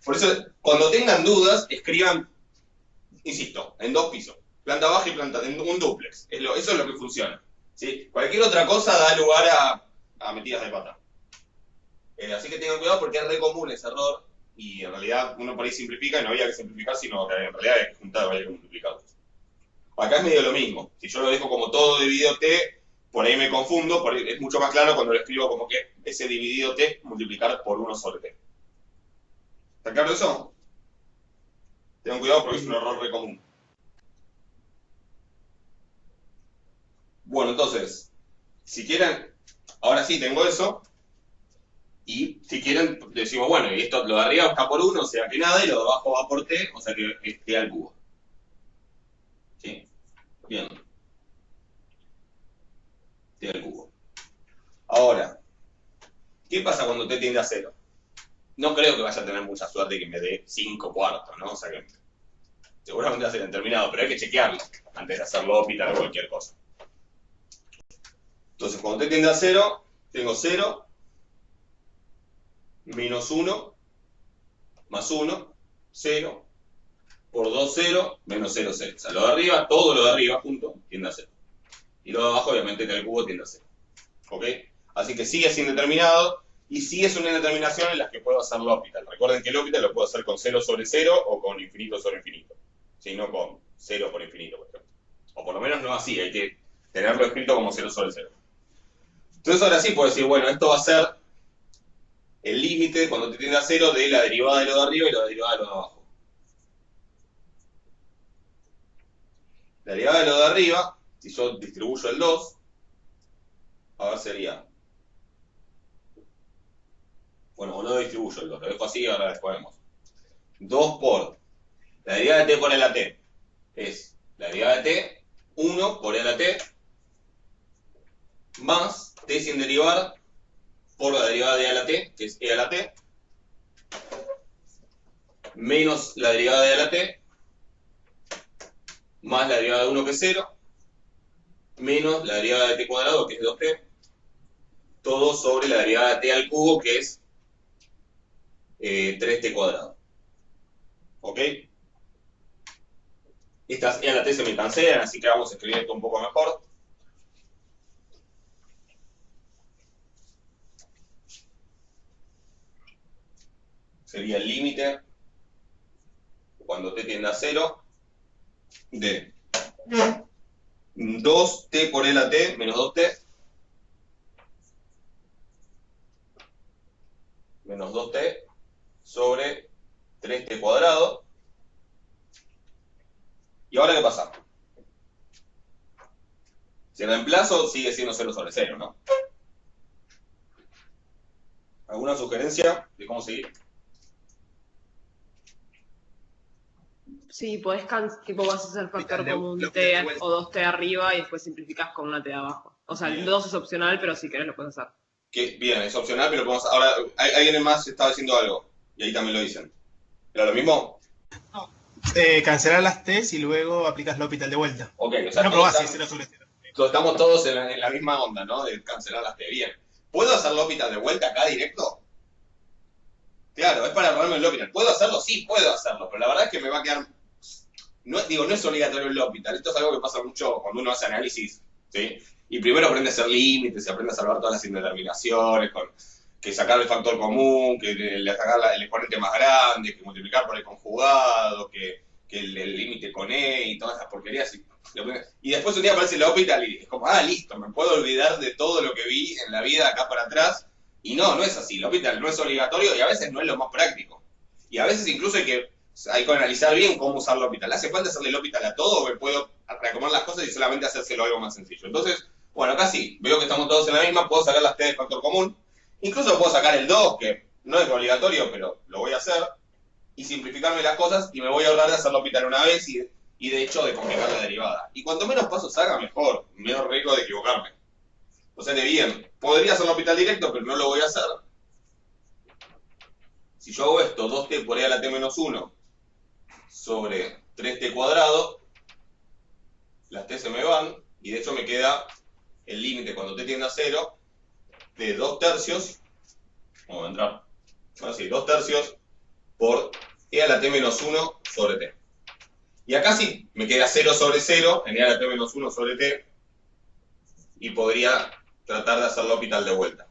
Por eso, cuando tengan dudas, escriban, insisto, en 2 pisos. Planta baja y planta, en un dúplex. Eso es lo que funciona. ¿Sí? Cualquier otra cosa da lugar a metidas de pata. Así que tengan cuidado porque es re común ese error y en realidad uno por ahí simplifica y no había que simplificar, sino que en realidad hay que juntar o hay que multiplicarlos. Acá es medio lo mismo. Si yo lo dejo como todo dividido t, por ahí me confundo, por ahí es mucho más claro cuando lo escribo como que ese dividido t multiplicar por 1 sobre t. ¿Está claro eso? Tengan cuidado porque es un error re común. Bueno, entonces, si quieren, ahora sí tengo eso. Y si quieren, decimos, bueno, y esto lo de arriba está por 1, o sea que nada, y lo de abajo va por t, o sea que es t al cubo. ¿Sí? Bien. T al cubo. Ahora, ¿qué pasa cuando t tiende a 0? No creo que vaya a tener mucha suerte que me dé 5 cuartos, ¿no? O sea que seguramente va a ser indeterminado, pero hay que chequearlo antes de hacerlo L'Hopital o cualquier cosa. Entonces, cuando t tiende a 0, tengo 0, menos 1, más 1, 0, por 2, 0, menos 0, 0. O sea, lo de arriba, todo lo de arriba, junto, tiende a 0. Y lo de abajo, obviamente, t al cubo tiende a 0. ¿Ok? Así que sigue sin determinado, y sí es una indeterminación en la que puedo hacer L'Hopital. Recuerden que L'Hopital lo puedo hacer con 0 sobre 0 o con infinito sobre infinito. Si no con 0 por infinito, por ejemplo. O por lo menos no así, hay que tenerlo escrito como 0 sobre 0. Entonces ahora sí puedo decir, bueno, esto va a ser el límite cuando te tiende a 0 de la derivada de lo de arriba y la derivada de lo de abajo. La derivada de lo de arriba, si yo distribuyo el 2, A ver, sería. Bueno, o no distribuyo el 2, lo dejo así y ahora después vemos. 2 por la derivada de t por el a t es la derivada de t, 1 por el a t, más t sin derivar por la derivada de a la t, que es e a la t, menos la derivada de a la t, más la derivada de 1 que es 0, menos la derivada de t cuadrado, que es 2t, todo sobre la derivada de t al cubo, que es 3t cuadrado. ¿Ok? Estas e a la t se me cancelan, así que vamos a escribir esto un poco mejor. Sería el límite, cuando t tiende a 0, de 2t por e a la t menos 2t, menos 2t sobre 3t cuadrado. ¿Y ahora qué pasa? Si reemplazo, sigue siendo 0 sobre 0, ¿no? ¿Alguna sugerencia de cómo seguir? Sí, tipo vas a hacer factor común L'Hopital t de vuelta. o 2t arriba y después simplificás con una t abajo. O sea, el Bien. 2 es opcional, pero si querés lo puedes hacer. Bien, es opcional, pero podemos... Ahora, alguien más estaba diciendo algo, y ahí también lo dicen. ¿Era lo mismo? Cancelar las T's y luego aplicas L'Hopital de vuelta. Ok, o sea, No probás si 0 sobre 0. estamos todos en la misma onda, ¿no? De cancelar las T. Bien. ¿Puedo hacer L'Hopital de vuelta acá directo? Claro, es para probarme el L'Hopital. ¿Puedo hacerlo? Sí, puedo hacerlo, pero la verdad es que me va a quedar... No es obligatorio el L'Hopital. Esto es algo que pasa mucho cuando uno hace análisis, ¿sí? Y primero aprende a hacer límites, se aprende a salvar todas las indeterminaciones, con que sacar el factor común, que sacar el exponente más grande, que multiplicar por el conjugado, que el límite con E y todas esas porquerías. Y después un día aparece el L'Hopital y es como, listo, me puedo olvidar de todo lo que vi en la vida acá para atrás. Y no es así. El L'Hopital no es obligatorio y a veces no es lo más práctico. Y a veces incluso hay que analizar bien cómo usar L'Hopital. ¿Hace falta hacerle L'Hopital a todo o me puedo reacomodar las cosas y solamente hacérselo algo más sencillo? Entonces, bueno, acá sí, veo que estamos todos en la misma, puedo sacar las T del factor común, incluso puedo sacar el 2, que no es obligatorio, pero lo voy a hacer, y simplificarme las cosas, y me voy a ahorrar de hacer L'Hopital una vez, y de hecho de complicar la derivada. Y cuanto menos pasos haga, mejor, menos riesgo de equivocarme. O sea, bien, podría hacer L'Hopital directo, pero no lo voy a hacer. Si yo hago esto, 2t por e a la t menos 1 sobre 3t cuadrado, las t se me van, y de hecho me queda el límite cuando t tiende a 0 de 2 tercios, vamos a entrar, así, 2 tercios por e a la t menos 1 sobre t. Y acá sí, me queda 0 sobre 0 en e a la t menos 1 sobre t, y podría tratar de hacer L'Hopital de vuelta.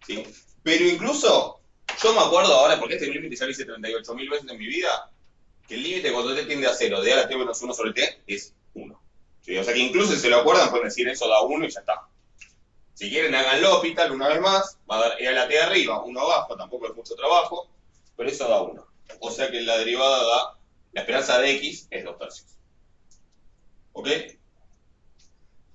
¿Sí? Pero incluso, yo me acuerdo ahora, porque este límite ya lo hice 38.000 veces en mi vida, que el límite cuando t tiende a 0 de e a la t menos 1 sobre t es 1. ¿Sí? O sea que incluso si se lo acuerdan pueden decir eso da 1 y ya está. Si quieren hagan L'Hopital una vez más, va a dar e a la t arriba, 1 abajo, tampoco es mucho trabajo, pero eso da 1. O sea que la derivada da, la esperanza de x es 2 tercios. ¿Ok?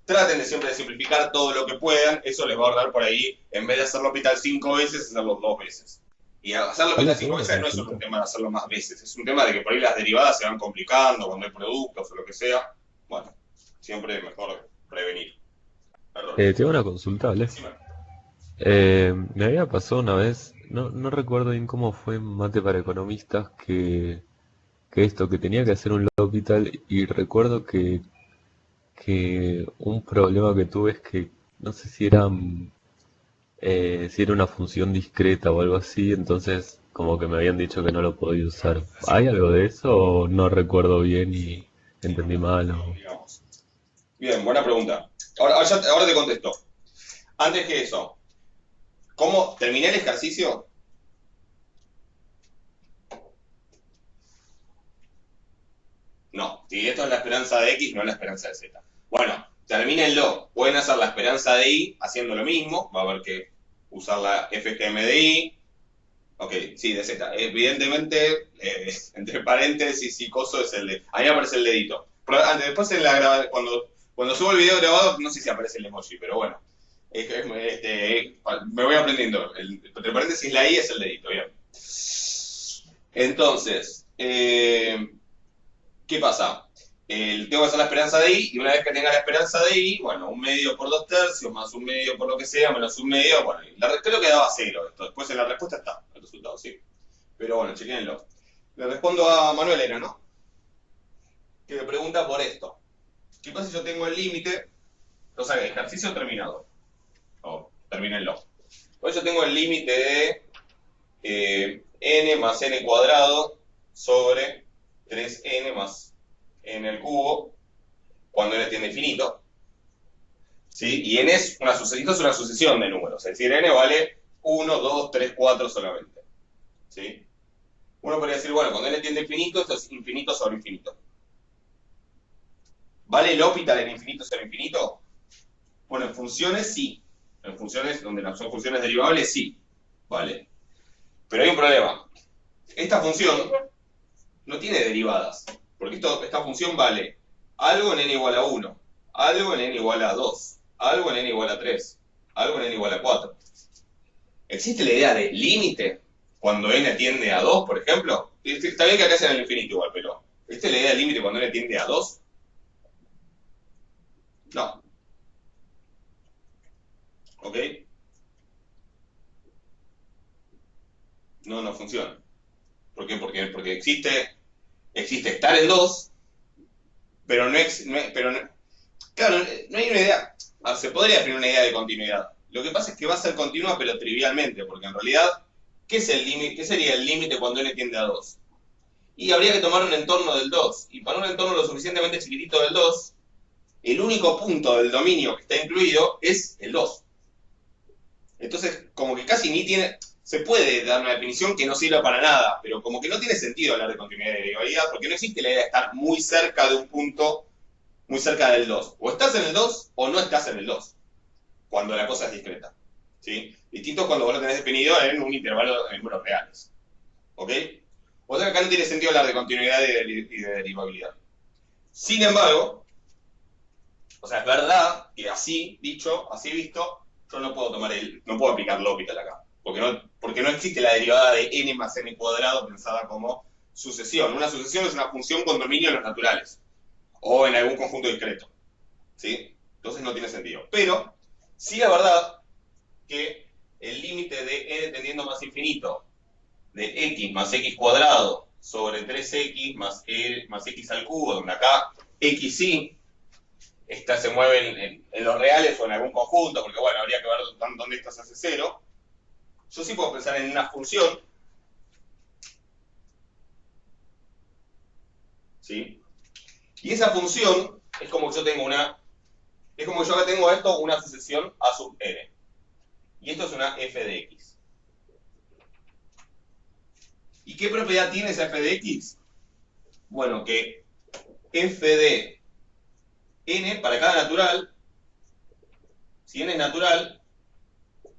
Traten de siempre de simplificar todo lo que puedan, eso les va a ahorrar por ahí, en vez de hacer L'Hopital 5 veces, hacerlo 2 veces. Y hacer L'Hopital 5 veces no es solo un tema de hacerlo más veces, es un tema de que por ahí las derivadas se van complicando cuando hay productos o lo que sea. Bueno, siempre es mejor prevenir. Tengo una consulta, Ale. Me había pasado una vez, no recuerdo bien cómo fue en Mate para Economistas, que tenía que hacer un L'Hopital y recuerdo que un problema que tuve es que no sé si era una función discreta o algo así, entonces como que me habían dicho que no lo podía usar. ¿Hay algo de eso o no recuerdo bien y entendí mal? Digamos. Bien, buena pregunta. Ahora te contesto. Antes que eso, ¿cómo terminé el ejercicio? No, si esto es la esperanza de X, no es la esperanza de Z. Bueno, termínenlo. Pueden hacer la esperanza de Y haciendo lo mismo. Va a haber que usar la FGM de Y. Ok, sí, de Z. Evidentemente, entre paréntesis y coso es el de... Ahí aparece el dedito. Pero después cuando subo el video grabado, no sé si aparece el emoji, pero bueno. Me voy aprendiendo. Entre paréntesis, la I es el dedito, bien. Entonces, ¿qué pasa? Tengo que hacer la esperanza de I, y una vez que tenga la esperanza de I, bueno, 1/2 por 2/3, más 1/2 por lo que sea, menos 1/2, bueno, creo que daba 0 esto. Después en la respuesta está el resultado, sí. Pero bueno, chequenlo. Le respondo a Manuel Era, ¿no? Que me pregunta por esto. ¿Qué pasa si yo tengo el límite? O sea, ejercicio terminado. Termínenlo. Pues yo tengo el límite de n más n cuadrado sobre 3n más n al cubo cuando n tiende a infinito. ¿Sí? Y n es una sucesión de números. Es decir, n vale 1, 2, 3, 4 solamente. ¿Sí? Uno podría decir, bueno, cuando n tiende a infinito, esto es infinito sobre infinito. ¿Vale el L'Hopital en infinito sobre infinito? Bueno, en funciones sí. En funciones donde son funciones derivables sí. Vale. Pero hay un problema. Esta función no tiene derivadas. Porque esta función vale algo en n igual a 1, algo en n igual a 2, algo en n igual a 3, algo en n igual a 4. ¿Existe la idea de límite cuando n tiende a 2, por ejemplo? Está bien que acá sea en el infinito igual, pero ¿existe la idea de límite cuando n tiende a 2? No. ¿Ok? No funciona. ¿Por qué? Porque existe estar en 2, pero claro, no hay una idea. Se podría definir una idea de continuidad. Lo que pasa es que va a ser continua, pero trivialmente, porque en realidad, ¿qué sería el límite cuando n tiende a 2? Y habría que tomar un entorno del 2. Y para un entorno lo suficientemente chiquitito del 2, el único punto del dominio que está incluido es el 2. Entonces, como que casi ni tiene... Se puede dar una definición que no sirva para nada, pero como que no tiene sentido hablar de continuidad y derivabilidad, porque no existe la idea de estar muy cerca de un punto, muy cerca del 2. O estás en el 2 o no estás en el 2, cuando la cosa es discreta. ¿Sí? Distinto cuando vos lo tenés definido en un intervalo de números reales. ¿Ok? O sea que acá no tiene sentido hablar de continuidad y de derivabilidad. Sin embargo, o sea, es verdad que así dicho, así visto, yo no puedo aplicar L'Hopital acá. Porque no existe la derivada de n más n cuadrado pensada como sucesión. Una sucesión es una función con dominio en los naturales. O en algún conjunto discreto. ¿Sí? Entonces no tiene sentido. Pero, sí es verdad que el límite de n tendiendo más infinito de x más x cuadrado sobre 3x más x al cubo, donde acá x sí se mueve en los reales o en algún conjunto, porque bueno, habría que ver dónde esto se hace 0. Yo sí puedo pensar en una función, ¿sí? Y esa función es como que yo acá tengo a esto una sucesión a sub n. Y esto es una f de x. ¿Y qué propiedad tiene esa f de x? Bueno, que f de n para cada natural, si n es natural,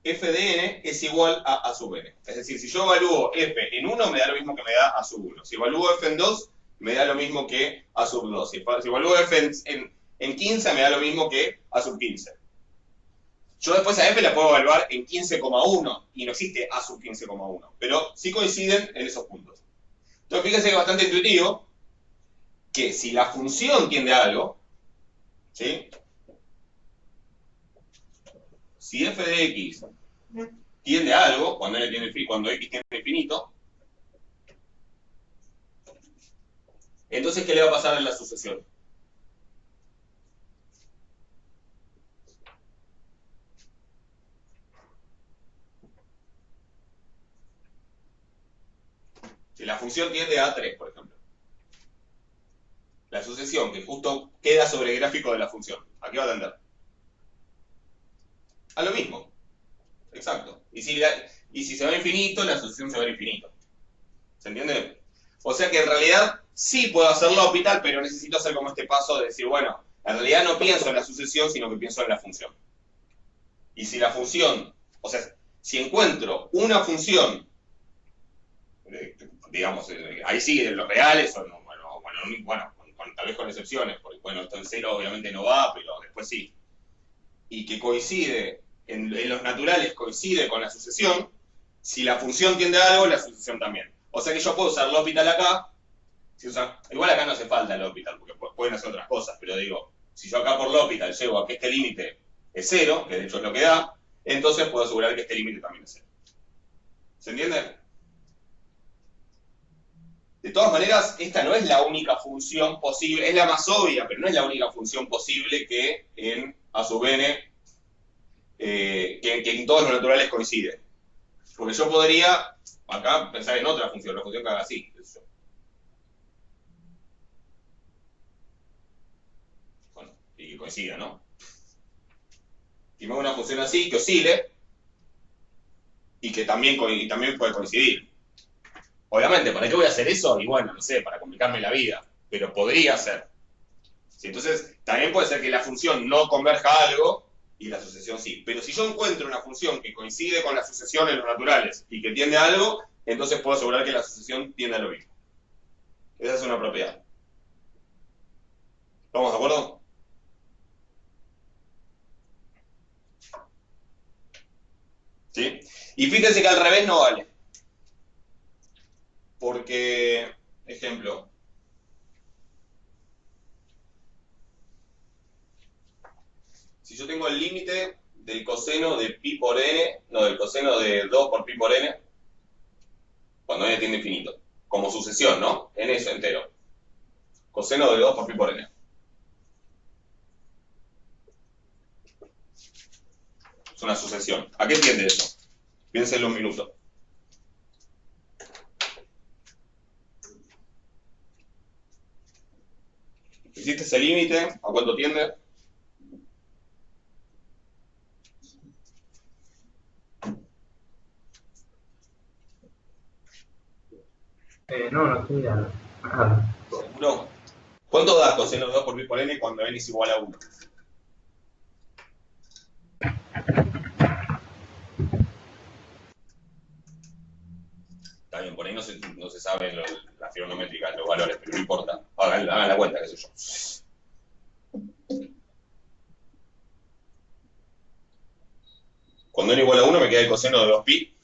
f de n es igual a sub n. Es decir, si yo evalúo f en 1, me da lo mismo que me da a sub 1. Si evalúo f en 2, me da lo mismo que a sub 2. Si evalúo f en 15, me da lo mismo que a sub 15. Yo después a f la puedo evaluar en 15,1 y no existe a sub 15,1. Pero sí coinciden en esos puntos. Entonces fíjense que es bastante intuitivo que si la función tiende a algo, ¿sí? Si f de x tiende a algo, cuando x tiende a infinito, entonces ¿qué le va a pasar en la sucesión? Si la función tiende a 3, por ejemplo. La sucesión que justo queda sobre el gráfico de la función, ¿a qué va a tender? A lo mismo. Exacto. Y si se va a infinito, la sucesión se va a infinito. ¿Se entiende? O sea que en realidad sí puedo hacer L'Hopital, pero necesito hacer como este paso de decir, bueno, en realidad no pienso en la sucesión, sino que pienso en la función. Y si la función, o sea, si encuentro una función, digamos, ahí sí, en los reales, o no, bueno, tal vez con excepciones, porque bueno, esto en 0 obviamente no va, pero después sí. Y que coincide en los naturales coincide con la sucesión, si la función tiende a algo, la sucesión también. O sea que yo puedo usar L'Hopital acá, igual acá no hace falta L'Hopital, porque pueden hacer otras cosas, pero digo, si yo acá por L'Hopital llego a que este límite es 0, que de hecho es lo que da, entonces puedo asegurar que este límite también es 0. ¿Se entiende? De todas maneras, esta no es la única función posible, es la más obvia, pero no es la única función posible que en A sub n, que en todos los naturales coincide. Porque yo podría, acá, pensar en otra función, la función que haga así. Bueno, y que coincida, ¿no? Y me hago una función así, que oscile, y que también puede coincidir. Obviamente, ¿para qué voy a hacer eso? Y bueno, no sé, para complicarme la vida, pero podría ser. ¿Sí? Entonces, también puede ser que la función no converja a algo y la sucesión sí. Pero si yo encuentro una función que coincide con la sucesión en los naturales y que tiende a algo, entonces puedo asegurar que la sucesión tiende a lo mismo. Esa es una propiedad. ¿Estamos de acuerdo? ¿Sí? Y fíjense que al revés no vale. Porque, ejemplo, si yo tengo el límite del coseno de pi por n, no, del coseno de 2 por pi por n, cuando n tiende a infinito, como sucesión, ¿no? N es entero. Coseno de 2 por pi por n. Es una sucesión. ¿A qué tiende eso? Piénsenlo un minuto. ¿Hiciste ese límite? ¿A cuánto tiende? No estoy mirando. ¿Seguro? ¿Cuánto da coseno de 2 por pi por n cuando n es igual a 1? Está bien, por ahí no se saben la trigonométrica, los valores, pero no importa. Hagan la cuenta, qué sé yo. Cuando n igual a 1 me queda el coseno de 2pi.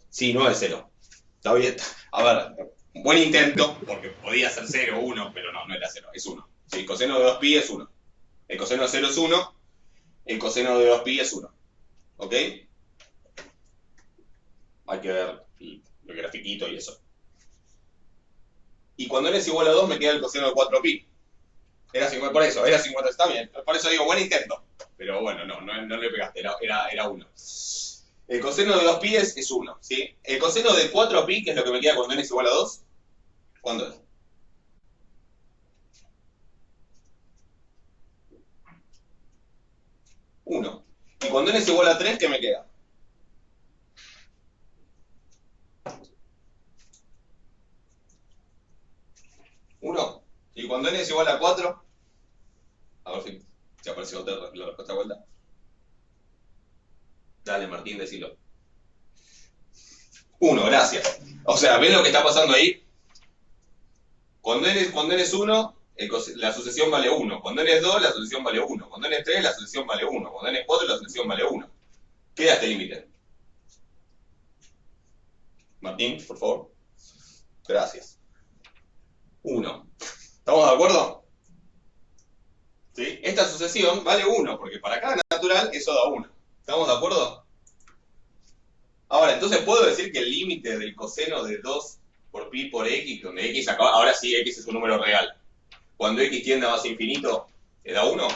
Sí, no es 0. Está bien. A ver, buen intento, porque podía ser 0 o 1, pero no era 0, es 1. Sí, el coseno de 2pi es 1. El coseno de 0 es 1. El coseno de 2pi es 1. ¿Ok? Hay que ver el grafiquito y eso. Y cuando n es igual a 2 me queda el coseno de 4pi. Era 50, por eso, era 50, está bien. Por eso digo, buen intento. Pero bueno, no le pegaste, era 1. El coseno de 2pi es 1, ¿sí? El coseno de 4pi, que es lo que me queda cuando n es igual a 2, ¿cuándo es? Uno. Y cuando n es igual a 3, ¿qué me queda? 1. Y cuando n es igual a 4, a ver si apareció la respuesta de vuelta. Dale, Martín, decilo. 1, gracias. O sea, ¿ven lo que está pasando ahí? Cuando n es 1, la sucesión vale 1. Cuando n es 2, la sucesión vale 1. Cuando n es 3, la sucesión vale 1. Cuando n es 4, la sucesión vale 1. Queda este límite. Martín, por favor. Gracias. 1. ¿Estamos de acuerdo? ¿Sí? Esta sucesión vale 1, porque para cada natural eso da 1. ¿Estamos de acuerdo? Ahora, entonces puedo decir que el límite del coseno de 2 por pi por x, donde x acaba, ahora sí x es un número real, cuando x tiende a más infinito, ¿te da 1?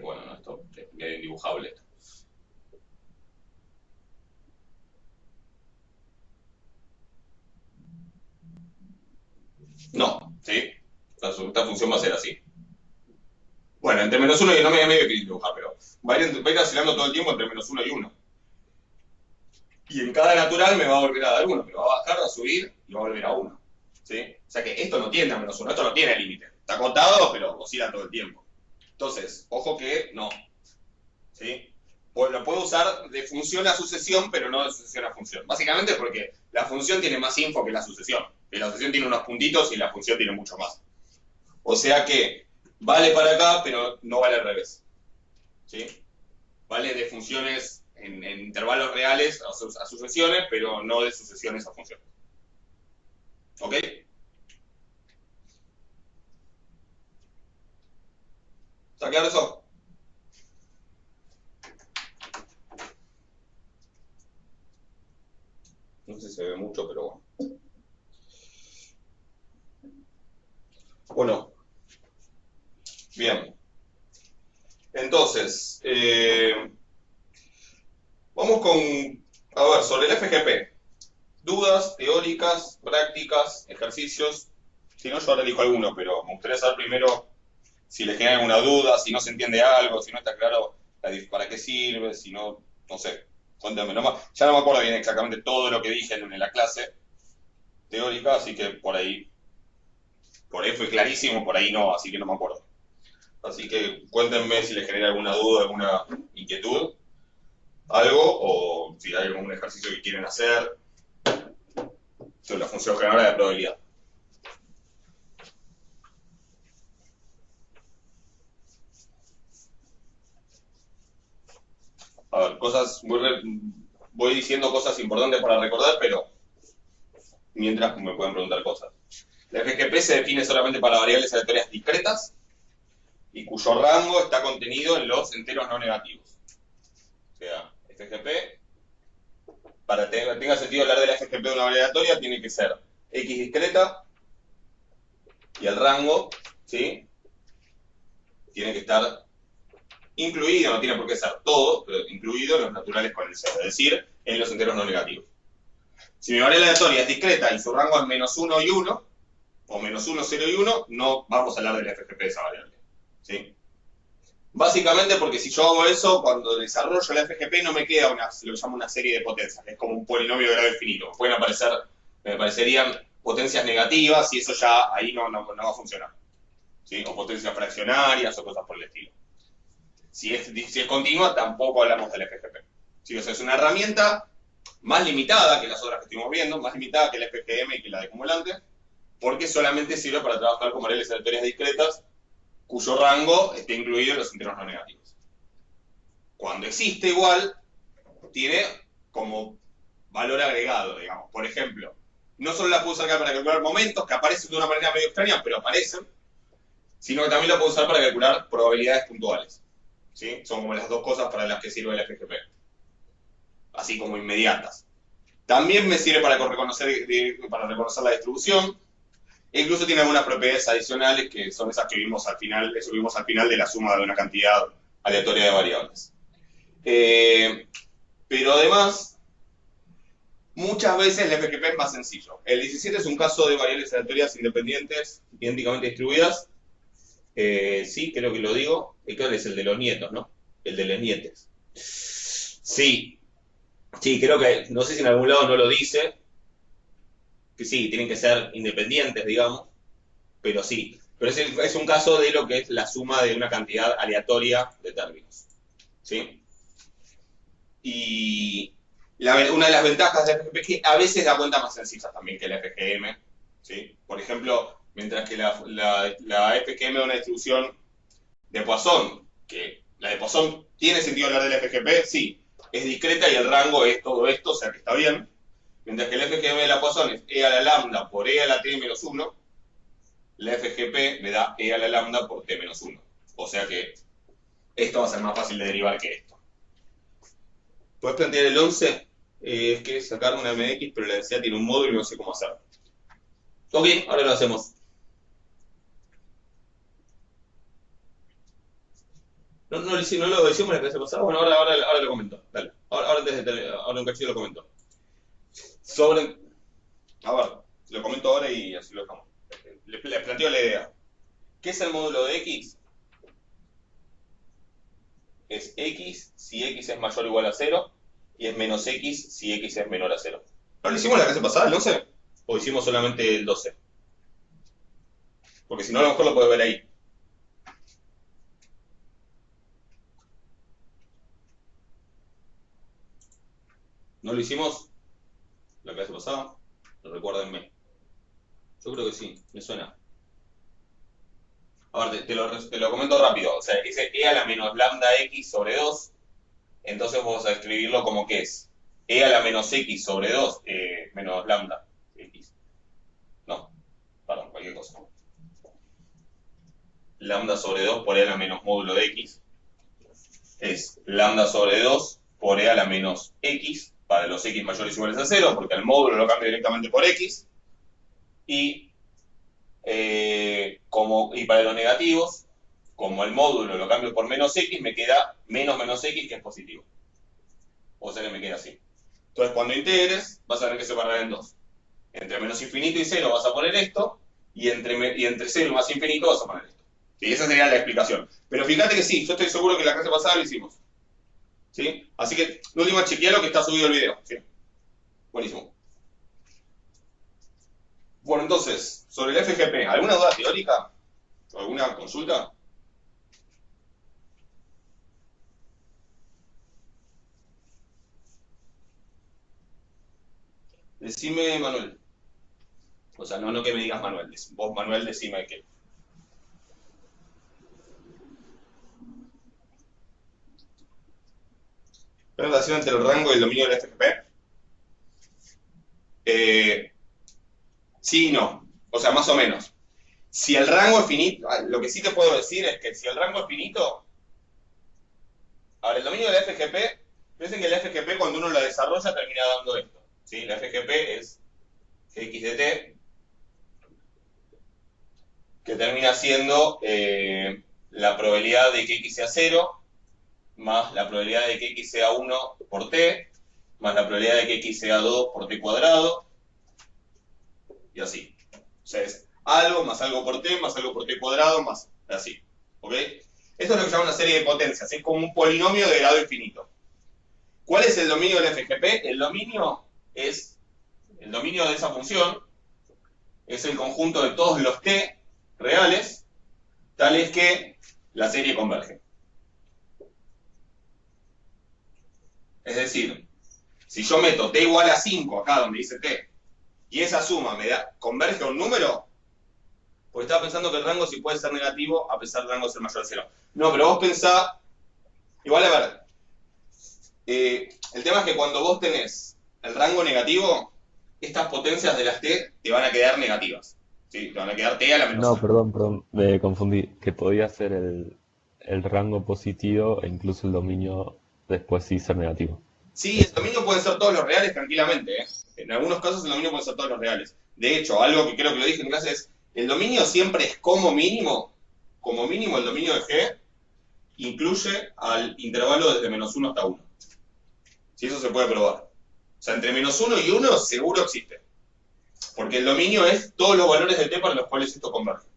Bueno, no, esto es medio indibujable. No, ¿sí? Esta función va a ser así. Bueno, entre menos 1 y no me medio que dibujar, pero va a ir oscilando todo el tiempo entre menos 1 y 1. Y en cada natural me va a volver a dar 1, pero va a bajar, va a subir y va a volver a 1. ¿Sí? O sea que esto no tiende a menos 1, esto no tiene límite. Está acotado, pero oscila todo el tiempo. Entonces, ojo que no. ¿Sí? lo puedo usar de función a sucesión, pero no de sucesión a función. Básicamente porque la función tiene más info que la sucesión. Que la sucesión tiene unos puntitos y la función tiene mucho más. O sea que vale para acá, pero no vale al revés. ¿Sí? Vale de funciones en intervalos reales a sucesiones, pero no de sucesiones a funciones. ¿Ok? ¿Está claro eso? No sé si se ve mucho, pero bueno. Bueno, bien. Entonces, vamos con, a ver, sobre el FGP. Dudas, teóricas, prácticas, ejercicios. Si no, yo ahora elijo alguno, pero me gustaría saber primero si les genera alguna duda, si no se entiende algo, si no está claro para qué sirve, si no, no sé. Cuéntame, ya no me acuerdo bien exactamente todo lo que dije en la clase teórica, así que por ahí fue clarísimo, por ahí no, así que no me acuerdo. Así que cuéntenme si les genera alguna duda, alguna inquietud, algo, o si hay algún ejercicio que quieren hacer sobre la función generadora de probabilidad. A ver, voy diciendo cosas importantes para recordar, pero mientras me pueden preguntar cosas. La FGP se define solamente para variables aleatorias discretas y cuyo rango está contenido en los enteros no negativos. O sea, FGP, para que tenga sentido hablar de la FGP de una variable aleatoria, tiene que ser X discreta y el rango, ¿sí? Tiene que estar incluido, no tiene por qué ser todo, pero incluido en los naturales con el cero, es decir, en los enteros no negativos. Si mi variable aleatoria es discreta y su rango es menos 1 y 1, o menos 1, 0 y 1, no vamos a hablar de la FGP de esa variable. ¿Sí? Básicamente porque si yo hago eso, cuando desarrollo la FGP no me queda lo que llamo una serie de potencias, que es como un polinomio de grado infinito. Me parecerían potencias negativas y eso ya ahí no va a funcionar. ¿Sí? O potencias fraccionarias o cosas por el estilo. Si es continua, tampoco hablamos de la FGP. ¿Sí? O sea, es una herramienta más limitada que las otras que estuvimos viendo, más limitada que la FGM y que la de acumulante, porque solamente sirve para trabajar con variables aleatorias discretas cuyo rango esté incluido en los enteros no negativos. Cuando existe igual, tiene como valor agregado, digamos. Por ejemplo, no solo la puedo usar para calcular momentos, que aparecen de una manera medio extraña, pero aparecen, sino que también la puedo usar para calcular probabilidades puntuales. ¿Sí? Son como las dos cosas para las que sirve la FGP. Así como inmediatas. También me sirve para reconocer la distribución. E incluso tiene algunas propiedades adicionales que son esas que vimos al final, eso que vimos al final de la suma de una cantidad aleatoria de variables. Pero además, muchas veces el FGP es más sencillo. El 17 es un caso de variables aleatorias independientes, idénticamente distribuidas. Sí, creo que lo digo. Creo que es el de los nietos, ¿no? El de los nietes. Sí, creo que, no sé si en algún lado no lo dice, que sí, tienen que ser independientes, digamos, pero sí. Pero es un caso de lo que es la suma de una cantidad aleatoria de términos. ¿Sí? Y una de las ventajas de la FGP es que a veces da cuenta más sencillas también que la FGM. ¿Sí? Por ejemplo, mientras que la FGM da una distribución de Poisson, que la de Poisson tiene sentido hablar de la FGP, sí, es discreta y el rango es todo esto, o sea que está bien. Mientras que el FGM de la Poisson es E a la lambda por E a la t menos 1, la FGP me da E a la lambda por t menos 1. O sea que esto va a ser más fácil de derivar que esto. ¿Puedes plantear el 11? Es que sacar una MX, pero la densidad tiene un módulo y no sé cómo hacerlo. Ok, ahora lo hacemos. No lo decimos la clase pasada. Bueno, ahora lo comento. Dale. Ahora un cachito lo comento. A ver, lo comento ahora y así lo dejamos. Les planteo la idea. ¿Qué es el módulo de X? Es X si X es mayor o igual a 0 y es menos X si X es menor a 0. ¿No lo hicimos la clase pasada, el 11? ¿O hicimos solamente el 12? Porque si no, a lo mejor lo puedes ver ahí. ¿No lo hicimos la clase pasada? Recuérdenme. Yo creo que sí, me suena. A ver, te lo comento rápido. O sea, dice e a la menos lambda x sobre 2. Entonces vamos a escribirlo como que es e a la menos x sobre 2 menos lambda x. No, perdón, cualquier cosa. Lambda sobre 2 por e a la menos módulo de x es lambda sobre 2 por e a la menos x para los x mayores o iguales a 0, porque el módulo lo cambio directamente por x. Y para los negativos, como el módulo lo cambio por menos x, me queda menos x, que es positivo. O sea que me queda así. Entonces, cuando integres, vas a tener que separar en dos. Entre menos infinito y 0 vas a poner esto, y entre 0 y más infinito vas a poner esto. ¿Sí? Esa sería la explicación. Pero fíjate que sí, yo estoy seguro que la clase pasada lo hicimos. ¿Sí? Así que, lo último, chequealo que está subido el video. ¿Sí? Buenísimo. Bueno, entonces, sobre el FGP, ¿alguna duda teórica? ¿Alguna consulta? Decime, Manuel. O sea, no que me digas Manuel. Vos, Manuel, decime qué. ¿La relación entre el rango y el dominio del FGP? Sí y no. O sea, más o menos. Si el rango es finito, lo que sí te puedo decir es que si el rango es finito, ahora el dominio del FGP, piensen que el FGP cuando uno lo desarrolla termina dando esto. ¿Sí? La FGP es Gx de t, que termina siendo la probabilidad de que x sea 0, más la probabilidad de que x sea 1 por t, más la probabilidad de que x sea 2 por t cuadrado, y así. O sea, es algo más algo por t, más algo por t cuadrado, más así. ¿Ok? Esto es lo que se llama una serie de potencias, es como un polinomio de grado infinito. ¿Cuál es el dominio del FGP? El dominio de esa función es el conjunto de todos los t reales, tales que la serie converge. Es decir, si yo meto t igual a 5 acá donde dice t, y esa suma converge a un número, pues estaba pensando que el rango sí puede ser negativo a pesar del rango ser mayor a 0. No, pero vos pensá, igual a ver, el tema es que cuando vos tenés el rango negativo, estas potencias de las t te van a quedar negativas. ¿Sí? Te van a quedar t a la menos No, a. perdón, me confundí. Que podía ser el rango positivo e incluso el dominio después sí ser negativo. Sí, el dominio pueden ser todos los reales tranquilamente. En algunos casos el dominio puede ser todos los reales. De hecho, algo que creo que lo dije en clase es, el dominio siempre es como mínimo el dominio de G incluye al intervalo desde -1 hasta 1. Si eso se puede probar. O sea, entre -1 y 1 seguro existe. Porque el dominio es todos los valores de t para los cuales esto converge.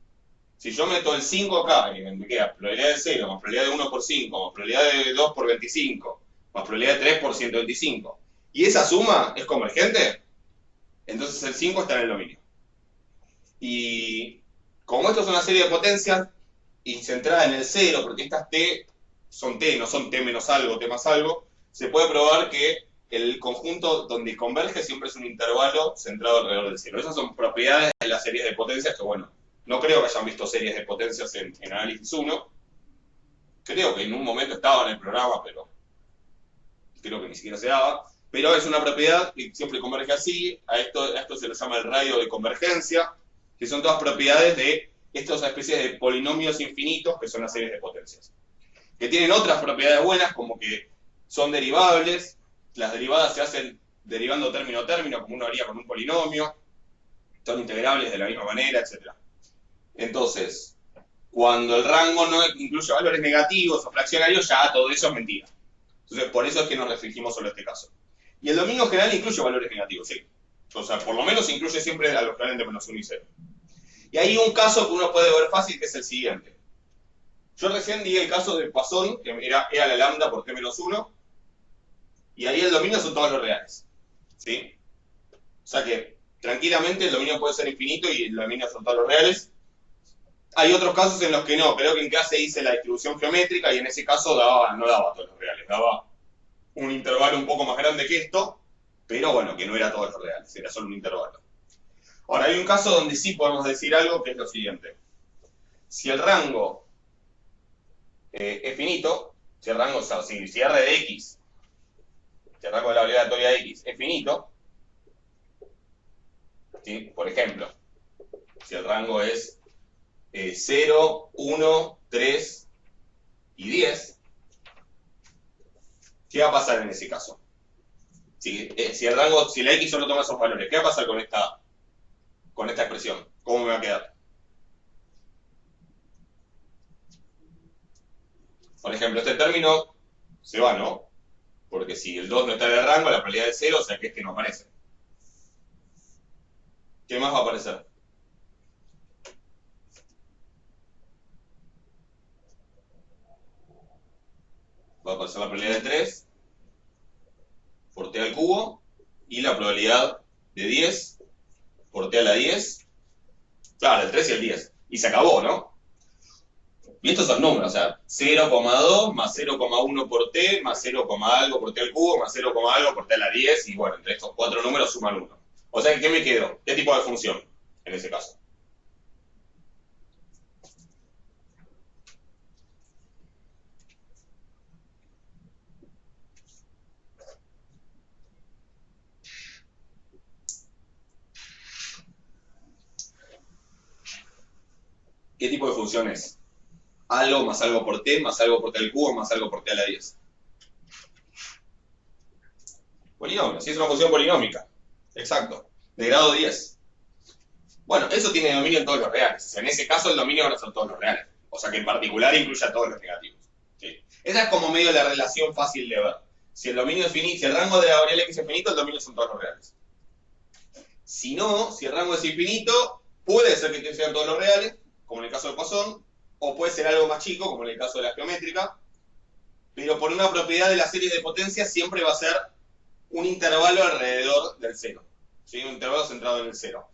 Si yo meto el 5 acá, y me queda probabilidad de 0, más probabilidad de 1 por 5, más probabilidad de 2 por 25, más probabilidad de 3 por 125, y esa suma es convergente, entonces el 5 está en el dominio. Y como esto es una serie de potencias, y centrada en el 0, porque estas t son t, no son t menos algo, t más algo, se puede probar que el conjunto donde converge siempre es un intervalo centrado alrededor del 0. Esas son propiedades de las series de potencias que, bueno, no creo que hayan visto series de potencias en análisis 1. Creo que en un momento estaba en el programa, pero creo que ni siquiera se daba. Pero es una propiedad que siempre converge así. A esto se le llama el radio de convergencia, que son todas propiedades de estas especies de polinomios infinitos, que son las series de potencias. Que tienen otras propiedades buenas, como que son derivables. Las derivadas se hacen derivando término a término, como uno haría con un polinomio. Son integrables de la misma manera, etc. Entonces, cuando el rango no incluye valores negativos o fraccionarios, ya todo eso es mentira. Entonces, por eso es que nos restringimos solo a este caso. Y el dominio general incluye valores negativos, sí. O sea, por lo menos incluye siempre a los que valen de -1 y 0. Y hay un caso que uno puede ver fácil, que es el siguiente. Yo recién di el caso de Poisson, que era e a la lambda por t-1, y ahí el dominio son todos los reales. ¿Sí? O sea que, tranquilamente, el dominio puede ser infinito y el dominio son todos los reales. Hay otros casos en los que no. Creo que en clase hice la distribución geométrica y en ese caso no daba todos los reales. Daba un intervalo un poco más grande que esto, Pero bueno, que no era todos los reales, era solo un intervalo. Ahora, hay un caso donde sí podemos decir algo, que es lo siguiente. Si el rango es finito, si el rango, o sea, si R de X, si el rango de la variable aleatoria de X es finito, ¿sí? Por ejemplo, si el rango es 0, 1, 3 y 10, ¿qué va a pasar en ese caso? Si el rango, si la X solo toma esos valores, ¿qué va a pasar con esta expresión? ¿Cómo me va a quedar? Por ejemplo, este término se va, ¿no? Porque si el 2 no está en el rango, la probabilidad es 0, o sea que este no aparece. ¿Qué más va a aparecer? Va a aparecer la probabilidad de 3 por t al cubo y la probabilidad de 10 por t a la 10. Claro, el 3 y el 10. Y se acabó, ¿no? Y estos son números, o sea, 0,2 más 0,1 por t, más 0, algo por t al cubo, más 0, algo por t a la 10, y bueno, entre estos 4 números suman 1. O sea, ¿qué me quedó? ¿Qué tipo de función en ese caso? ¿Qué tipo de función es? Algo más algo por t, más algo por t al cubo, más algo por t a la 10. Polinomio, sí, es una función polinómica. Exacto. De grado 10. Bueno, eso tiene dominio en todos los reales. O sea, en ese caso el dominio van a ser todos los reales. O sea que en particular incluye a todos los negativos. ¿Sí? Esa es como medio la relación fácil de ver. Si el dominio es finito, si el rango de la variable x es finito, el dominio son todos los reales. Si no, si el rango es infinito, puede ser que sean todos los reales, como en el caso del Poisson, o puede ser algo más chico, como en el caso de la geométrica, pero por una propiedad de la serie de potencias siempre va a ser un intervalo alrededor del cero. ¿Sí? Un intervalo centrado en el cero.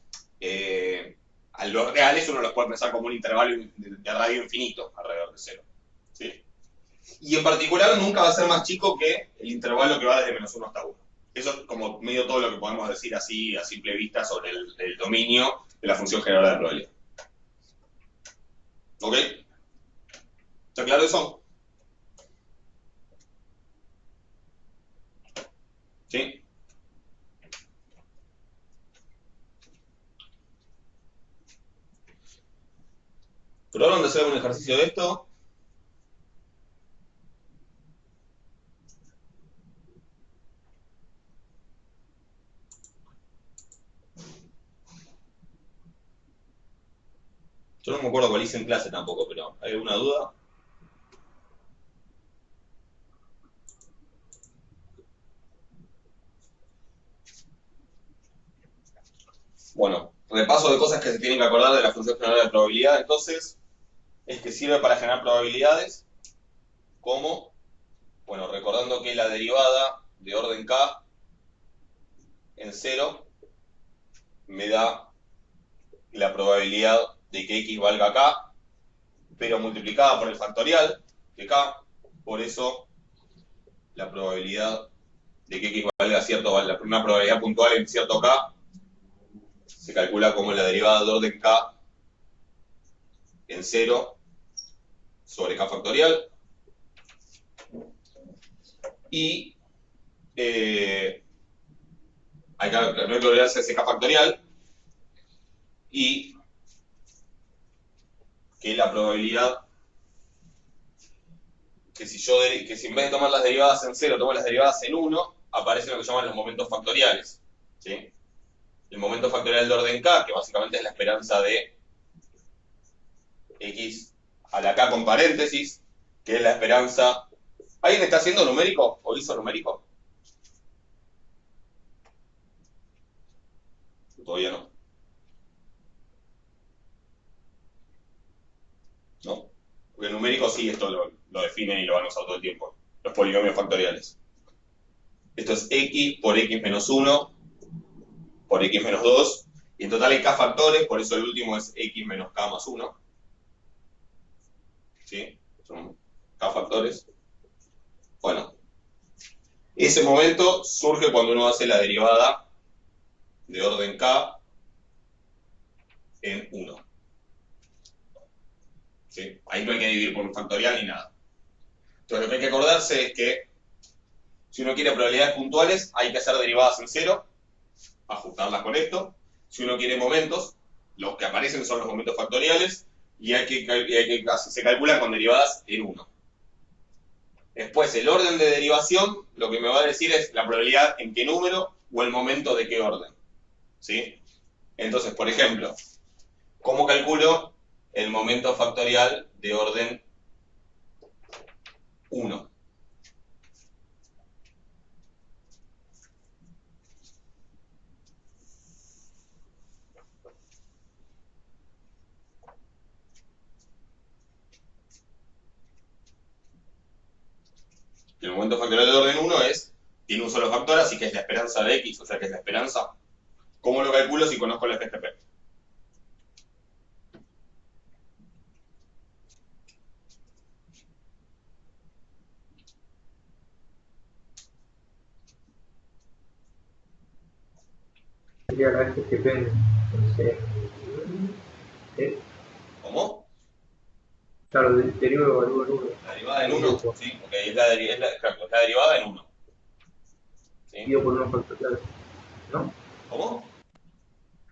A los reales uno los puede pensar como un intervalo de radio infinito alrededor del cero. ¿Sí? Y en particular nunca va a ser más chico que el intervalo que va desde menos 1 hasta 1. Eso es como medio todo lo que podemos decir así a simple vista sobre el dominio de la función generadora de probabilidad. ¿Ok? ¿Está claro eso? ¿Sí? ¿Probaron de hacer un ejercicio de esto? Yo no me acuerdo cuál hice en clase tampoco, pero ¿hay alguna duda? Bueno, repaso de cosas que se tienen que acordar de la función generadora de probabilidad, entonces, es que sirve para generar probabilidades, como, bueno, recordando que la derivada de orden k en 0 me da la probabilidad de que x valga k, pero multiplicada por el factorial de k, por eso la probabilidad de que x valga cierto, una probabilidad puntual en cierto k, se calcula como la derivada de orden k en 0 sobre k factorial. Y hay que olvidarse ese k factorial y que la probabilidad que si en vez de tomar las derivadas en 0 tomo las derivadas en 1, aparecen lo que llaman los momentos factoriales. ¿Sí? El momento factorial de orden k, que básicamente es la esperanza de x a la k con paréntesis, que es la esperanza... ¿Alguien está haciendo numérico o hizo numérico? Todavía no. ¿No? Porque el numérico sí, esto lo definen y lo van a usar todo el tiempo. Los polinomios factoriales. Esto es x por x menos 1 por x menos 2. Y en total hay k factores, por eso el último es x menos k más 1. ¿Sí? Son k factores. Bueno. Ese momento surge cuando uno hace la derivada de orden k en 1. ¿Sí? Ahí no hay que dividir por un factorial ni nada. Entonces lo que hay que acordarse es que si uno quiere probabilidades puntuales, hay que hacer derivadas en 0, ajustarlas con esto. Si uno quiere momentos, los que aparecen son los momentos factoriales y se calcula con derivadas en 1. Después, el orden de derivación, lo que me va a decir es la probabilidad en qué número o el momento de qué orden. ¿Sí? Entonces, por ejemplo, ¿cómo calculo el momento factorial de orden 1? El momento factorial de orden 1 tiene un solo factor, así que es la esperanza de x, o sea que es la esperanza. ¿Cómo lo calculo si conozco el FGP? Sería la FGP en C. ¿Cómo? Claro, derivo de valor 1. La derivada en 1, sí, porque es la derivada en 1. ¿Sí? Divido por 1 factorial. ¿No? ¿Cómo?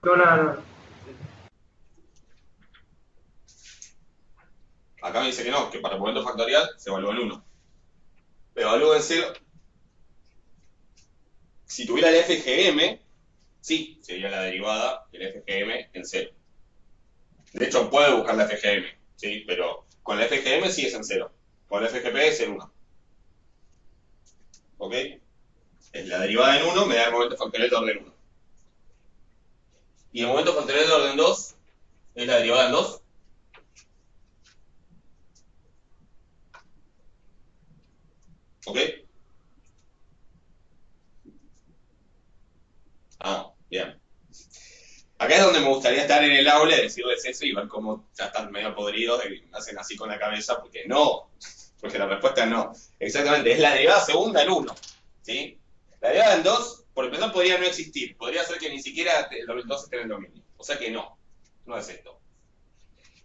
No. Acá me dice que no, que para el momento factorial se evalúa en 1. Pero evalúa en 0. Si tuviera el FGM, sí, sería la derivada del FGM en 0. De hecho, puede buscar la FGM, ¿sí? Pero con la FGM sí es en 0. Con la FGP es en 1. ¿Ok? Es la derivada en 1, me da el momento factorial de orden 1. Y el momento factorial de orden 2 es la derivada en 2. ¿Ok? Bien. Acá es donde me gustaría estar en el aula y decirles eso y ver cómo ya están medio podridos y hacen así con la cabeza, porque no. Porque la respuesta es no. Exactamente, es la derivada segunda en 1. ¿Sí? La derivada en 2, por empezar, podría no existir. Podría ser que ni siquiera los 2 estén en el dominio. O sea que no. No es esto.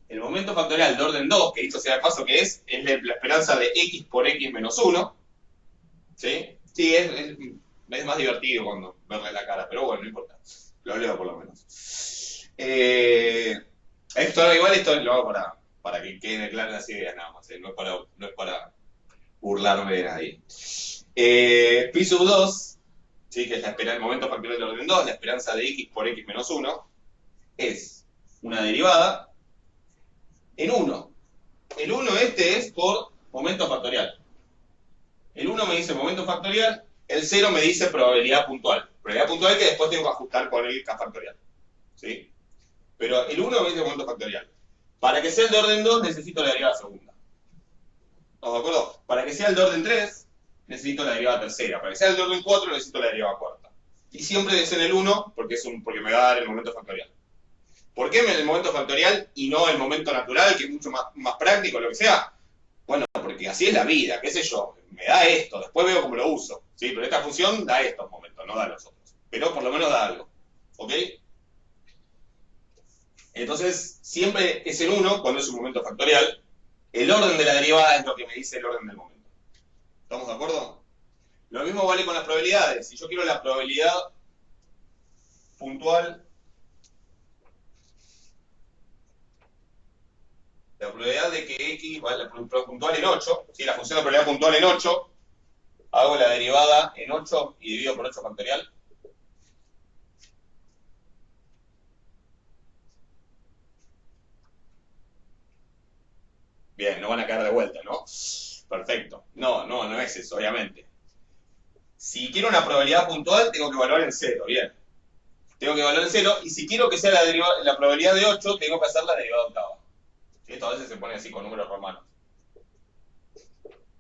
El momento factorial de orden 2, que dicho sea de paso que es la esperanza de x por x menos 1. ¿Sí? Sí, es más divertido cuando verle la cara, pero bueno, no importa. Lo leo por lo menos. Esto lo hago para que queden claras las ideas nada más. No es para burlarme de nadie. Pi sub 2, ¿sí? Que es el momento factorial de orden 2, la esperanza de x por x menos 1, es una derivada en 1. El 1 es por momento factorial. El 1 me dice momento factorial, el 0 me dice probabilidad puntual. Probabilidad puntual que después tengo que ajustar con el k factorial. ¿Sí? Pero el 1 me dice momento factorial. Para que sea el de orden 2 necesito la derivada segunda. ¿Estamos de acuerdo? Para que sea el de orden 3 necesito la derivada tercera. Para que sea el de orden 4 necesito la derivada cuarta. Y siempre es en el 1 porque me va a dar el momento factorial. ¿Por qué el momento factorial y no el momento natural, que es mucho más práctico, lo que sea? Bueno, porque así es la vida, qué sé yo. Me da esto, después veo cómo lo uso. ¿Sí? Pero esta función da estos momentos, no da los otros. Pero por lo menos da algo. ¿Ok? Entonces, siempre es en 1 cuando es un momento factorial. El orden de la derivada es lo que me dice el orden del momento. ¿Estamos de acuerdo? Lo mismo vale con las probabilidades. Si yo quiero la probabilidad puntual, la probabilidad de que x, vale, la puntual en 8, ¿sí? La función de probabilidad puntual en 8, hago la derivada en 8 y divido por 8 factorial. Bien, no van a caer de vuelta, ¿no? Perfecto. No es eso, obviamente. Si quiero una probabilidad puntual, tengo que evaluar en 0, bien. Tengo que evaluar en 0, y si quiero que sea la probabilidad de 8, tengo que hacer la derivada octava. ¿Sí? Esto a veces se pone así con números romanos.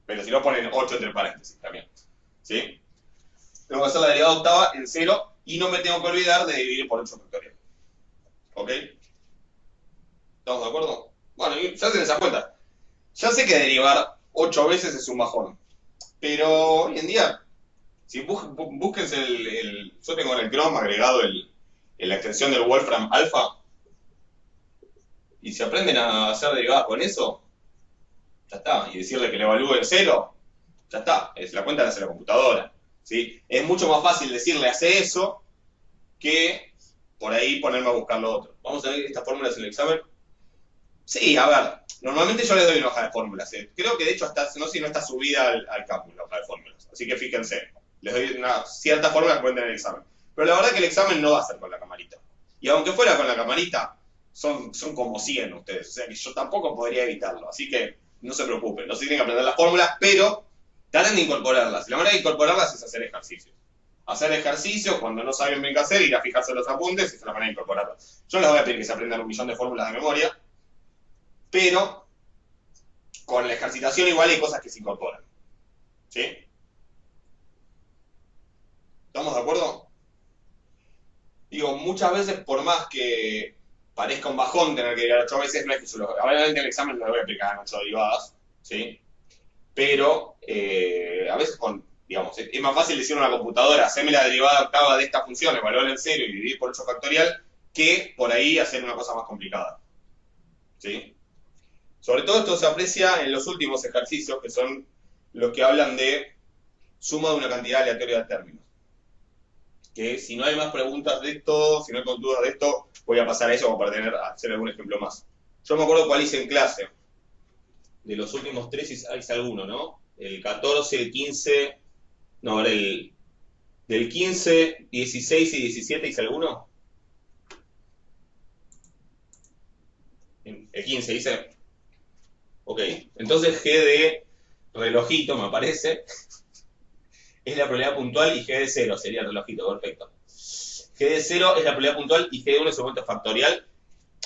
Pero si no ponen 8 entre paréntesis también. ¿Sí? Tengo que hacer la derivada octava en 0, y no me tengo que olvidar de dividir por 8 factorial. ¿Ok? ¿Estamos de acuerdo? Bueno, y se hacen esa cuenta. Ya sé que derivar 8 veces es un bajón, pero hoy en día Si búsquense yo tengo en el Chrome agregado la extensión del Wolfram Alpha, y si aprenden a hacer derivadas con eso, ya está. Y decirle que le evalúen cero, ya está. La cuenta la hace la computadora. ¿Sí? Es mucho más fácil decirle hace eso que por ahí ponerme a buscar lo otro. Vamos a ver estas fórmulas en el examen. Sí, a ver, normalmente yo les doy una hoja de fórmulas. Creo que de hecho no sé si no está subida al Canvas la hoja de fórmulas. Así que fíjense, les doy una cierta fórmula que pueden tener en el examen. Pero la verdad que el examen no va a ser con la camarita. Y aunque fuera con la camarita, son como 100 ustedes. O sea que yo tampoco podría evitarlo. Así que no se preocupen, no se tienen que aprender las fórmulas, pero traten de incorporarlas. La manera de incorporarlas es hacer ejercicios. Hacer ejercicios, cuando no saben bien qué hacer, ir a fijarse en los apuntes, es la manera de incorporarlas. Yo les voy a pedir que se aprendan 1.000.000 de fórmulas de memoria, pero con la ejercitación igual hay cosas que se incorporan. ¿Sí? ¿Estamos de acuerdo? Digo, muchas veces, por más que parezca un bajón tener que llegar a 8 veces, no es que obviamente en el examen no le voy a aplicar en 8 derivadas, ¿sí? Pero a veces digamos, es más fácil decir a una computadora, haceme la derivada octava de esta función, evaluar en 0 y dividir por 8 factorial, que por ahí hacer una cosa más complicada. ¿Sí? Sobre todo esto se aprecia en los últimos ejercicios, que son los que hablan de suma de una cantidad aleatoria de términos. Que si no hay más preguntas de esto, si no hay dudas de esto, voy a pasar a eso como para hacer algún ejemplo más. Yo me acuerdo cuál hice en clase. De los últimos 3 hice alguno, ¿no? El 14, el 15... No, ahora del 15, 16 y 17 hice alguno. El 15 hice. Ok, entonces G de relojito me aparece. Es la probabilidad puntual y G de 0 sería el relojito, perfecto. G de 0 es la probabilidad puntual y G de 1 es el momento factorial.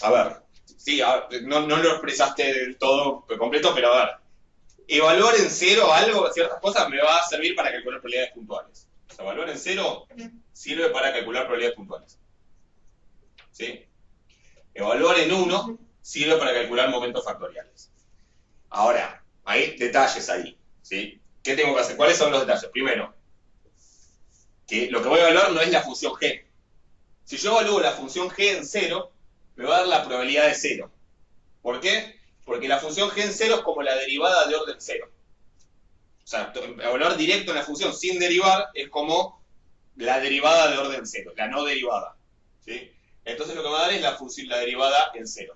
A ver, sí, no lo expresaste del todo completo, pero a ver. Evaluar en 0 algo, ciertas cosas, me va a servir para calcular probabilidades puntuales. O sea, evaluar en 0 sirve para calcular probabilidades puntuales. ¿Sí? Evaluar en 1 sirve para calcular momentos factoriales. Ahora, hay detalles ahí. ¿Sí? ¿Qué tengo que hacer? ¿Cuáles son los detalles? Primero, que lo que voy a evaluar no es la función g. Si yo evalúo la función g en 0, me va a dar la probabilidad de 0. ¿Por qué? Porque la función g en 0 es como la derivada de orden 0. O sea, evaluar directo en la función sin derivar es como la derivada de orden 0, la no derivada. ¿Sí? Entonces lo que me va a dar es la derivada en 0.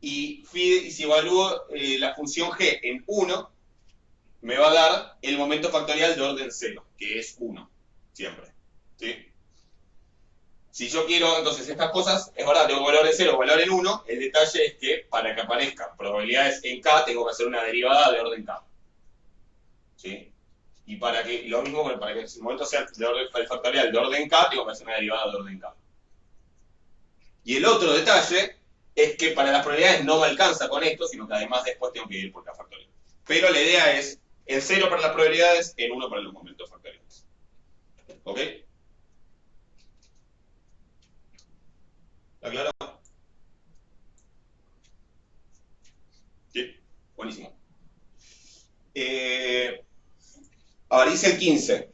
Y si evalúo la función g en 1, me va a dar el momento factorial de orden 0, que es 1, siempre. ¿Sí? Si yo quiero, entonces, estas cosas, es verdad, tengo valor en 0 o valor en 1, el detalle es que para que aparezcan probabilidades en k, tengo que hacer una derivada de orden k. ¿Sí? Y lo mismo, para que el momento sea el factorial de orden k, tengo que hacer una derivada de orden k. Y el otro detalle es que para las probabilidades no me alcanza con esto, sino que además después tengo que ir por k factorial. Pero la idea es en 0 para las probabilidades, en 1 para los momentos factoriales. ¿Ok? ¿Está claro? Sí, buenísimo. Ahora hice el 15.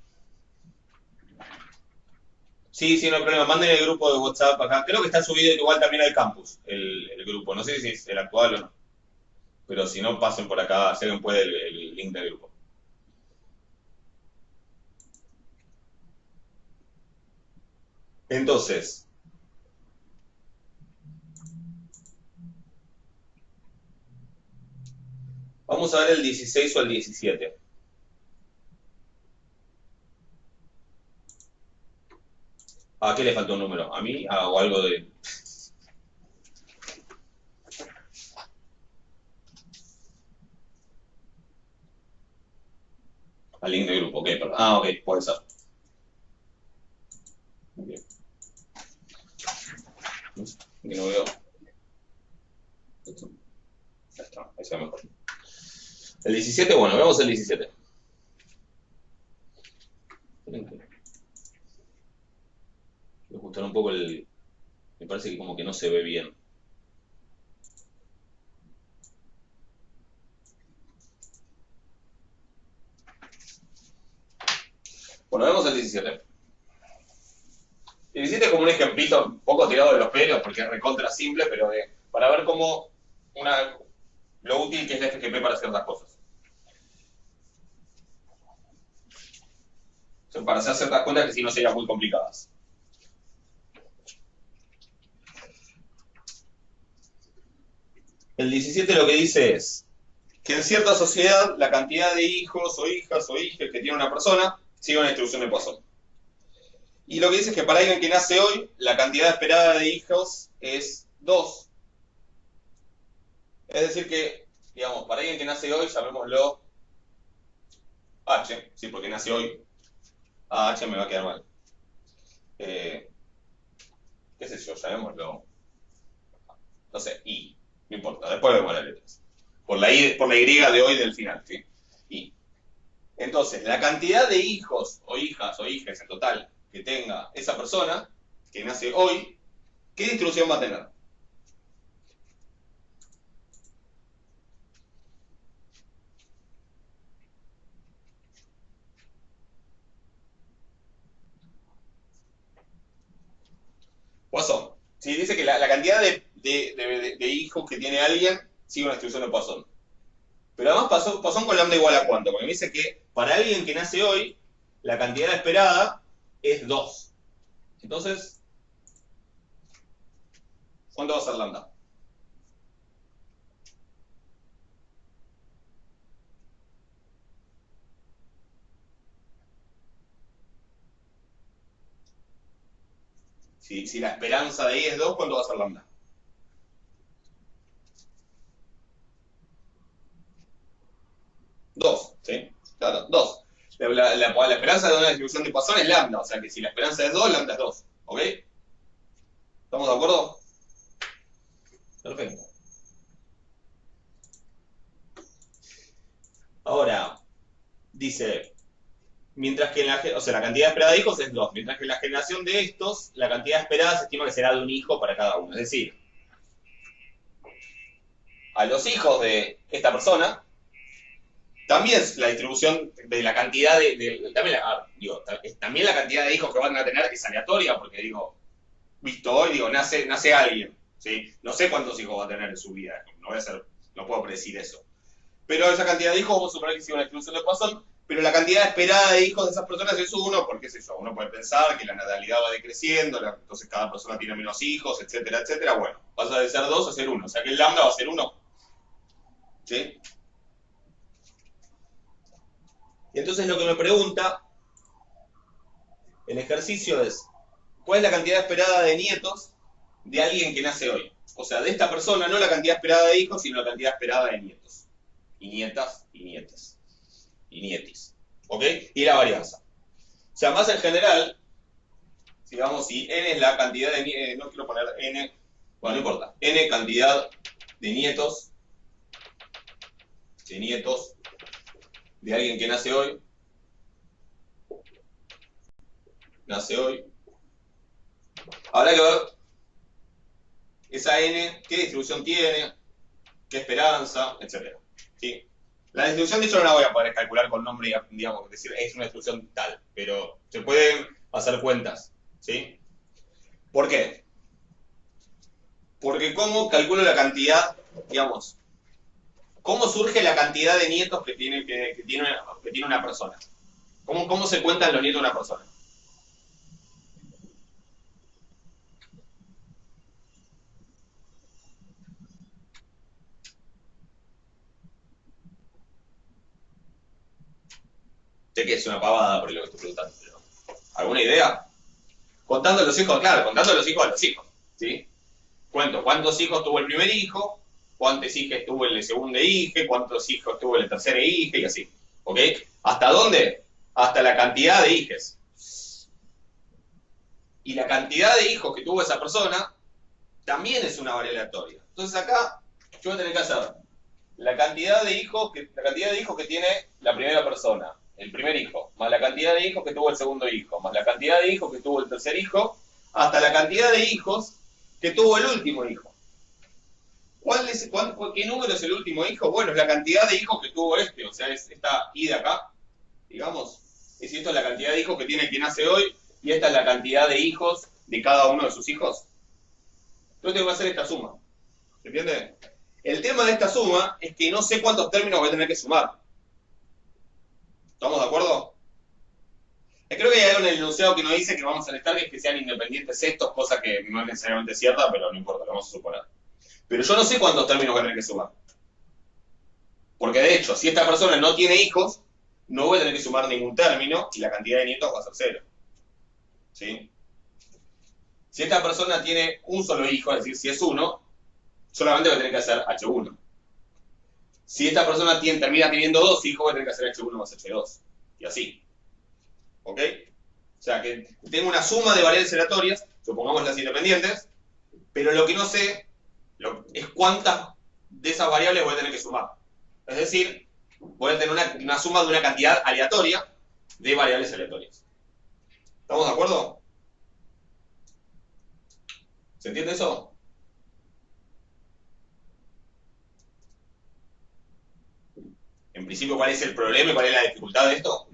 Sí, no hay problema. Manden el grupo de WhatsApp acá. Creo que está subido igual también al campus, el grupo. No sé si es el actual o no. Pero si no, pasen por acá. Si alguien puede, el link del grupo. Entonces, vamos a ver el 16 o el 17. ¿A qué le faltó un número? ¿A mí? ¿O algo de...? Al link del grupo, ok, perdón. Ok, puede ser. Muy bien. Que no veo. Ya está, ahí se ve mejor. El 17, bueno, veamos el 17. Voy a ajustar un poco el... Me parece que como que no se ve bien. Bueno, vemos el 17. El 17 es como un ejemplito un poco tirado de los pelos, porque es recontra simple, pero para ver cómo lo útil que es la FGP para ciertas cosas. O sea, para hacer ciertas cuentas que si no serían muy complicadas. El 17 lo que dice es que en cierta sociedad la cantidad de hijos o hijas o hijes que tiene una persona sigue una distribución de Poisson. Y lo que dice es que para alguien que nace hoy, la cantidad esperada de hijos es 2. Es decir que, digamos, para alguien que nace hoy, llamémoslo H, sí, porque nace hoy. H me va a quedar mal. ¿Qué sé yo? Llamémoslo, no sé, I. No importa, después vemos las letras. Por la Y de hoy del final, ¿sí? I. Entonces, la cantidad de hijos o hijas o hijes en total que tenga esa persona, que nace hoy, ¿qué distribución va a tener? Poisson. Sí, dice que la cantidad de hijos que tiene alguien sigue una distribución de Poisson. Pero además Poisson con lambda igual a cuánto, porque me dice que para alguien que nace hoy, la cantidad esperada es 2. Entonces, ¿cuánto va a ser lambda? Si la esperanza de I es 2, ¿cuánto va a ser lambda? Dos, ¿sí? Claro, 2. La esperanza de una distribución de Poisson es lambda, o sea que si la esperanza es 2, lambda es 2. ¿Ok? ¿Estamos de acuerdo? Perfecto. Ahora, dice, mientras que la cantidad esperada de hijos es 2, mientras que en la generación de estos, la cantidad esperada se estima que será de un hijo para cada uno. Es decir, a los hijos de esta persona, también la distribución de la cantidad también la cantidad de hijos que van a tener es aleatoria, porque visto hoy, nace alguien, ¿sí? No sé cuántos hijos va a tener en su vida, no puedo predecir eso. Pero esa cantidad de hijos, vamos a suponer que sigue una distribución de Poisson, pero la cantidad esperada de hijos de esas personas es 1, porque uno puede pensar que la natalidad va decreciendo, entonces cada persona tiene menos hijos, etcétera, etcétera. Bueno, pasa de ser 2 a ser 1, o sea que el lambda va a ser 1. ¿Sí? Y entonces lo que me pregunta el ejercicio es, ¿cuál es la cantidad esperada de nietos de alguien que nace hoy? O sea, de esta persona, no la cantidad esperada de hijos, sino la cantidad esperada de nietos. Y nietas, y nietes. Y nietis. ¿Ok? Y la varianza. O sea, más en general, si n es la cantidad de no quiero poner n, bueno, no importa, n cantidad de nietos de alguien que nace hoy, habrá que ver esa n, qué distribución tiene, qué esperanza, etc. ¿Sí? La distribución de hecho no la voy a poder calcular con nombre, digamos, decir, es una distribución tal, pero se pueden hacer cuentas, ¿sí? ¿Por qué? Porque ¿cómo calculo la cantidad, digamos, cómo surge la cantidad de nietos que tiene una persona? ¿Cómo se cuentan los nietos de una persona? Sé que es una pavada por lo que estoy preguntando, pero ¿alguna idea? Contando los hijos, claro, contando los hijos a los hijos, ¿sí? Cuento cuántos hijos tuvo el primer hijo, cuántos hijos tuvo el segundo hijo, cuántos hijos tuvo el tercer hijo y así, ¿ok? ¿Hasta dónde? Hasta la cantidad de hijos. Y la cantidad de hijos que tuvo esa persona también es una variable aleatoria. Entonces acá yo voy a tener que hacer la cantidad de hijos que tiene la primera persona, el primer hijo, más la cantidad de hijos que tuvo el segundo hijo, más la cantidad de hijos que tuvo el tercer hijo, hasta la cantidad de hijos que tuvo el último hijo. ¿Qué número es el último hijo? Bueno, es la cantidad de hijos que tuvo o sea, es esta I de acá, digamos, Y si esto es la cantidad de hijos que tiene quien nace hoy, y esta es la cantidad de hijos de cada uno de sus hijos, entonces tengo que hacer esta suma. ¿Se entiende? El tema de esta suma es que no sé cuántos términos voy a tener que sumar. ¿Estamos de acuerdo? Creo que hay algo en el enunciado que nos dice que vamos a necesitar que sean independientes estos, cosa que no es necesariamente cierta, pero no importa, lo vamos a suponer. Pero yo no sé cuántos términos voy a tener que sumar. Porque de hecho, si esta persona no tiene hijos, no voy a tener que sumar ningún término y la cantidad de nietos va a ser 0. ¿Sí? Si esta persona tiene un solo hijo, es decir, si es 1, solamente voy a tener que hacer H1. Si esta persona termina teniendo 2 hijos, voy a tener que hacer H1 más H2. Y así. ¿Ok? O sea, que tengo una suma de variables aleatorias, supongamos las independientes, pero lo que no sé es cuántas de esas variables voy a tener que sumar. Es decir, voy a tener una suma de una cantidad aleatoria de variables aleatorias. ¿Estamos de acuerdo? ¿Se entiende eso? En principio, ¿cuál es el problema y cuál es la dificultad de esto?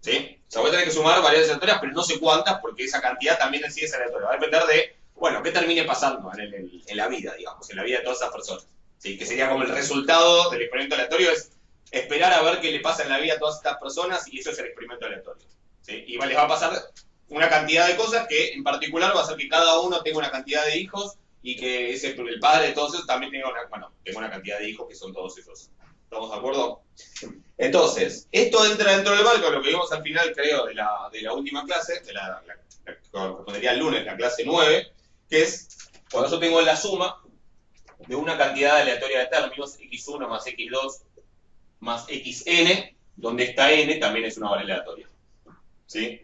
¿Sí? O sea, voy a tener que sumar variables aleatorias, pero no sé cuántas, porque esa cantidad también en sí es aleatoria. Va a depender de, bueno, qué termine pasando en la vida, digamos, en la vida de todas esas personas. ¿Sí? Que sería como el resultado del experimento aleatorio, es esperar a ver qué le pasa en la vida a todas estas personas, y eso es el experimento aleatorio. ¿Sí? Y les va a pasar una cantidad de cosas que en particular va a hacer que cada uno tenga una cantidad de hijos y que el padre de todos esos también tenga una cantidad de hijos que son todos esos. ¿Estamos de acuerdo? Entonces, esto entra dentro del marco de lo que vimos al final, creo, de la última clase, la que correspondería al lunes, la clase 9, que es cuando yo tengo la suma de una cantidad aleatoria de términos, x1 más x2 más xn, donde esta n también es una variable aleatoria. ¿Sí?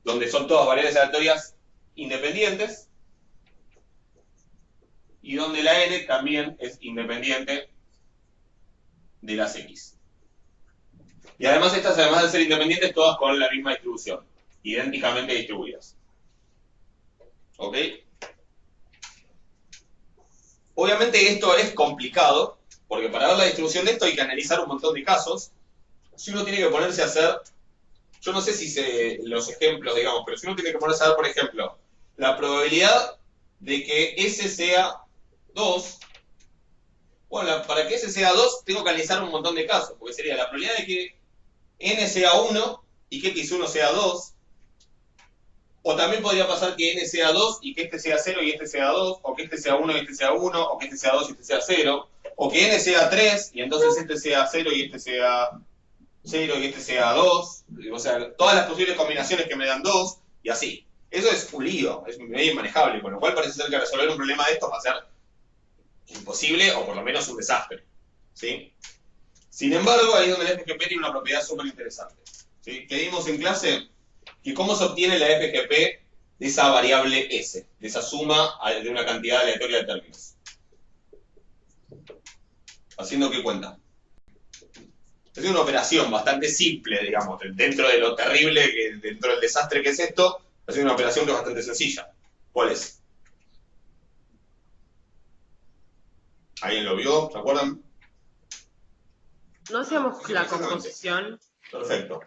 Donde son todas variables aleatorias independientes y donde la n también es independiente de las x. Y además estas, además de ser independientes, todas con la misma distribución, idénticamente distribuidas. ¿Ok? Obviamente esto es complicado, porque para ver la distribución de esto hay que analizar un montón de casos. Si uno tiene que ponerse a hacer, yo no sé si sé los ejemplos, digamos, pero si uno tiene que ponerse a ver, por ejemplo, la probabilidad de que S sea 2, bueno, para que S sea 2 tengo que analizar un montón de casos, porque sería la probabilidad de que N sea 1 y que X1 sea 2, o también podría pasar que N sea 2 y que este sea 0 y este sea 2, o que este sea 1 y este sea 1, o que este sea 2 y este sea 0, o que N sea 3 y entonces este sea 0 y este sea 0 y este sea 2, o sea, todas las posibles combinaciones que me dan 2, y así. Eso es un lío, es medio inmanejable, con lo cual parece ser que resolver un problema de estos va a ser imposible o por lo menos un desastre. ¿Sí? Sin embargo, ahí es donde la FGP tiene una propiedad súper interesante. ¿Sí? Que vimos en clase que cómo se obtiene la FGP de esa variable S, de esa suma de una cantidad aleatoria de términos. ¿Haciendo qué cuenta? Es una operación bastante simple, digamos, dentro de lo terrible, dentro del desastre que es esto, es una operación que es bastante sencilla. ¿Cuál es? ¿Alguien lo vio? ¿Se acuerdan? ¿No hacíamos Sí, la exactamente. composición? Perfecto.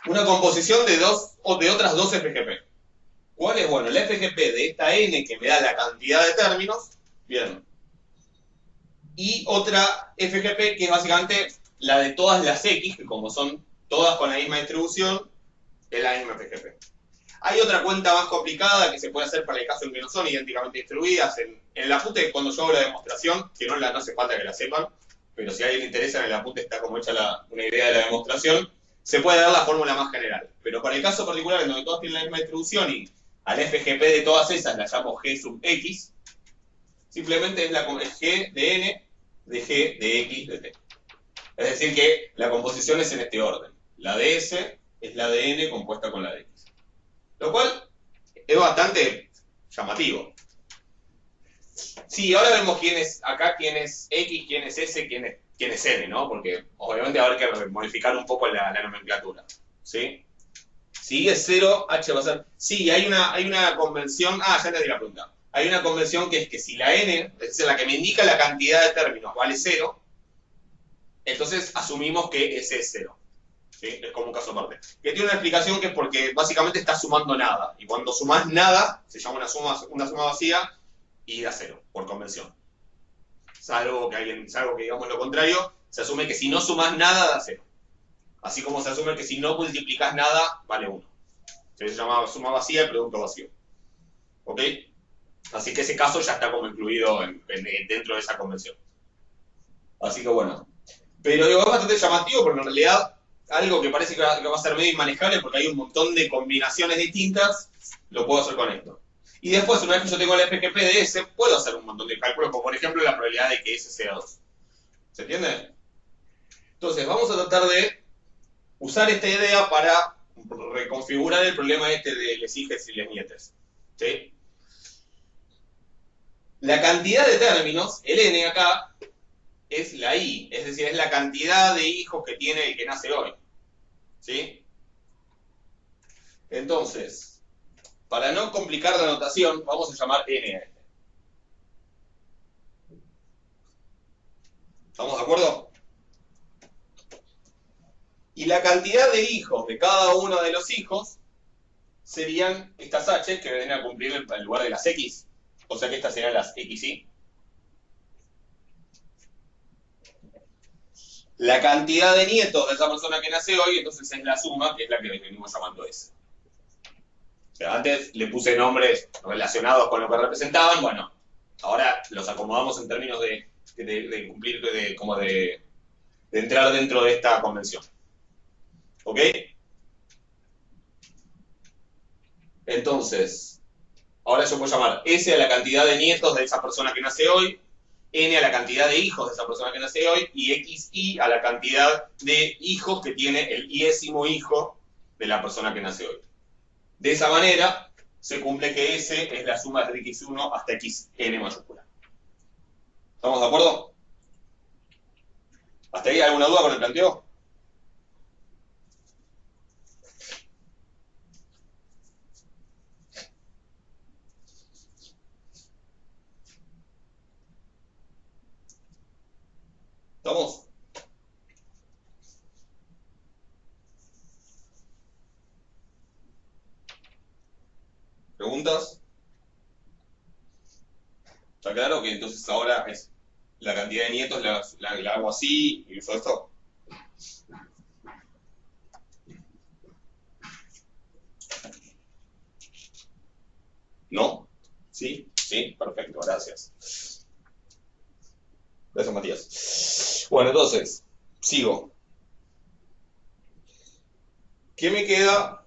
Una composición de otras dos FGP. ¿Cuál es? Bueno, la FGP de esta n que me da la cantidad de términos, bien. Y otra FGP que es básicamente la de todas las X, que como son todas con la misma distribución, es la misma FGP. Hay otra cuenta más complicada que se puede hacer para el caso en que no son idénticamente distribuidas. En el apunte, cuando yo hago la demostración, que no hace falta que la sepan, pero si a alguien le interesa, en el apunte está como hecha una idea de la demostración, se puede dar la fórmula más general. Pero para el caso particular, en donde todas tienen la misma distribución y al FGP de todas esas la llamo G sub X, simplemente es G de N de G de X de T. Es decir que la composición es en este orden. La de S es la de N compuesta con la de X. Lo cual es bastante llamativo. Sí, ahora vemos quién es X, quién es S, quién es N, ¿no? Porque obviamente va a haber que modificar un poco la nomenclatura. ¿Sí? Si es 0, H va a ser... Sí, hay una convención... Ah, ya entendí la pregunta. Hay una convención que es que si la N, es decir, la que me indica la cantidad de términos, vale 0, entonces asumimos que S es 0. ¿Sí? Es como un caso aparte. Que tiene una explicación que es porque básicamente estás sumando nada. Y cuando sumas nada, se llama una suma vacía y da cero, por convención. Salvo que digamos lo contrario, se asume que si no sumas nada, da cero. Así como se asume que si no multiplicas nada, vale 1. Se llama suma vacía y producto vacío. ¿Ok? Así que ese caso ya está como incluido dentro de esa convención. Así que bueno. Pero digo, es bastante llamativo porque en realidad algo que parece que va a ser medio inmanejable porque hay un montón de combinaciones distintas, lo puedo hacer con esto. Y después, una vez que yo tengo el FGP de S, puedo hacer un montón de cálculos, como por ejemplo la probabilidad de que S sea 2. ¿Se entiende? Entonces, vamos a tratar de usar esta idea para reconfigurar el problema este de les hijes y les nietes. ¿Sí? La cantidad de términos, el n acá, es la i, es decir, es la cantidad de hijos que tiene el que nace hoy. ¿Sí? Entonces, para no complicar la notación, vamos a llamar n a este. ¿Estamos de acuerdo? Y la cantidad de hijos de cada uno de los hijos serían estas h que vienen a cumplir el lugar de las x. O sea que estas serían las xy. La cantidad de nietos de esa persona que nace hoy, entonces es la suma, que es la que venimos llamando S. O sea, antes le puse nombres relacionados con lo que representaban, bueno, ahora los acomodamos en términos de cumplir, de entrar dentro de esta convención. ¿Ok? Entonces, ahora yo puedo llamar S a la cantidad de nietos de esa persona que nace hoy, N a la cantidad de hijos de esa persona que nace hoy, y XY a la cantidad de hijos que tiene el iésimo hijo de la persona que nace hoy. De esa manera, se cumple que S es la suma de X1 hasta XN mayúscula. ¿Estamos de acuerdo? ¿Hasta ahí alguna duda con el planteo? ¿Estamos? ¿Preguntas? ¿Está claro que entonces ahora es la cantidad de nietos la hago así y uso esto? ¿No? ¿Sí? Sí, perfecto, gracias. Gracias, Matías. Bueno, entonces, sigo. ¿Qué me queda?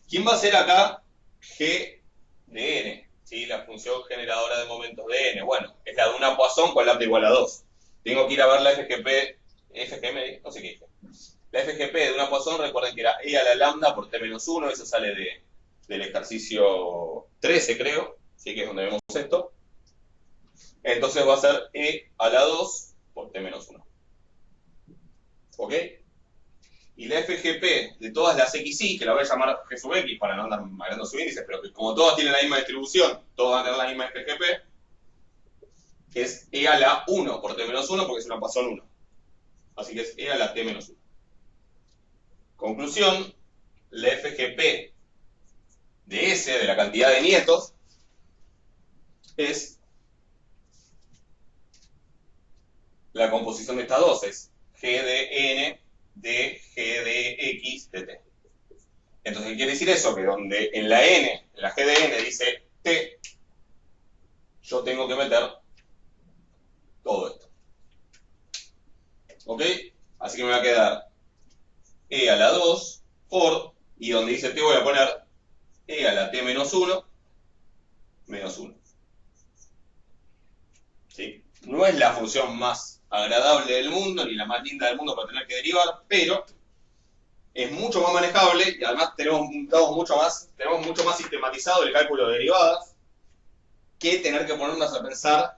¿Quién va a ser acá G de n? ¿Sí? La función generadora de momentos de n. Bueno, es la de una Poisson con lambda igual a 2. Tengo que ir a ver la FGP, no sé qué dije. La FGP de una Poisson, recuerden que era e a la lambda por t menos 1, eso sale del ejercicio 13, creo, ¿sí? Que es donde vemos esto. Entonces va a ser e a la 2 por t menos 1. ¿Ok? Y la FGP de todas las XY, que la voy a llamar G sub X para no andar agregando su índice, pero que como todas tienen la misma distribución, todas van a tener la misma FGP, es e a la 1 por t menos 1 porque es una Poisson 1. Así que es e a la t menos 1. Conclusión, la FGP de S, de la cantidad de nietos, es la composición de estas dos, es G de N de G de X de T. Entonces, ¿qué quiere decir eso? Que donde en la N, en la G de N dice T, yo tengo que meter todo esto. ¿Ok? Así que me va a quedar E a la 2 por, y donde dice T voy a poner E a la T menos 1, menos 1. ¿Sí? No es la función más agradable del mundo, ni la más linda del mundo para tener que derivar, pero es mucho más manejable y además tenemos mucho más sistematizado el cálculo de derivadas que tener que ponernos a pensar,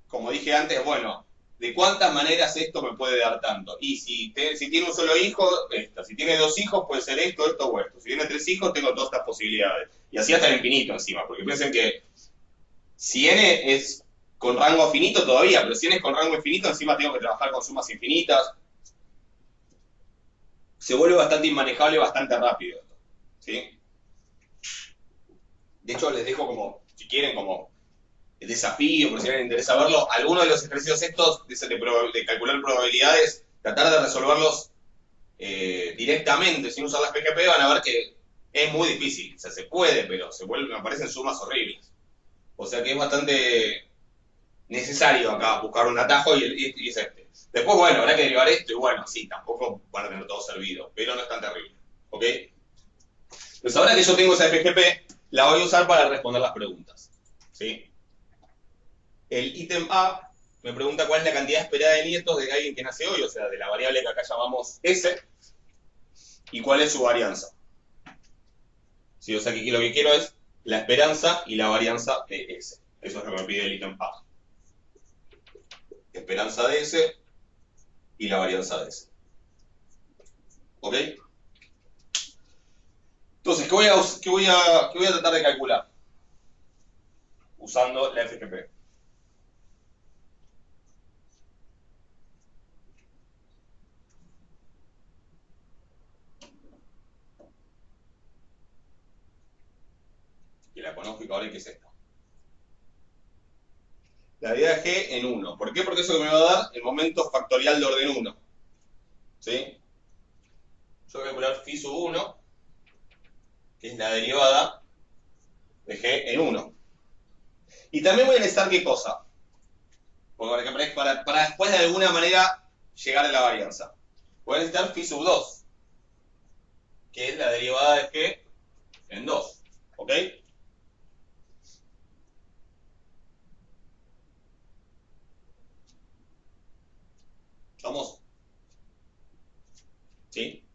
como dije antes, bueno, ¿de cuántas maneras esto me puede dar tanto? Y si tiene un solo hijo, esto. Si tiene dos hijos, puede ser esto, esto o esto. Si tiene tres hijos, tengo todas estas posibilidades. Y así hasta el infinito encima, porque piensen que si n es con rango finito todavía, pero si n es con rango infinito, encima tengo que trabajar con sumas infinitas. se vuelve bastante inmanejable bastante rápido. ¿Sí? De hecho, les dejo como, si quieren, como el desafío, por si a alguien les interesa verlo, algunos de los ejercicios estos de calcular probabilidades, tratar de resolverlos directamente, sin usar las PGP, van a ver que es muy difícil. O sea, se puede, pero me aparecen sumas horribles. O sea que es bastante necesario acá buscar un atajo y es este. Después, bueno, habrá que derivar esto y bueno, sí, tampoco van a tener todo servido, pero no es tan terrible. ¿Ok? Pues ahora que yo tengo esa FGP, la voy a usar para responder las preguntas. ¿Sí? El ítem A me pregunta cuál es la cantidad esperada de nietos de alguien que nace hoy, o sea, de la variable que acá llamamos S, y cuál es su varianza. ¿Sí? O sea, que lo que quiero es la esperanza y la varianza de S. Eso es lo que me pide el ítem A. Esperanza de S y la varianza de S. ¿Ok? Entonces, ¿qué voy a tratar de calcular? Usando la FGP. Que la conozco y ahora que es esta. La idea de G en 1. ¿Por qué? Porque eso que me va a dar el momento factorial de orden 1. ¿Sí? Yo voy a calcular phi sub 1, que es la derivada de G en 1. Y también voy a necesitar qué cosa. Porque para después de alguna manera llegar a la varianza. Voy a necesitar phi sub 2, que es la derivada de G en 2. ¿Ok? ¿Vamos? ¿Sí?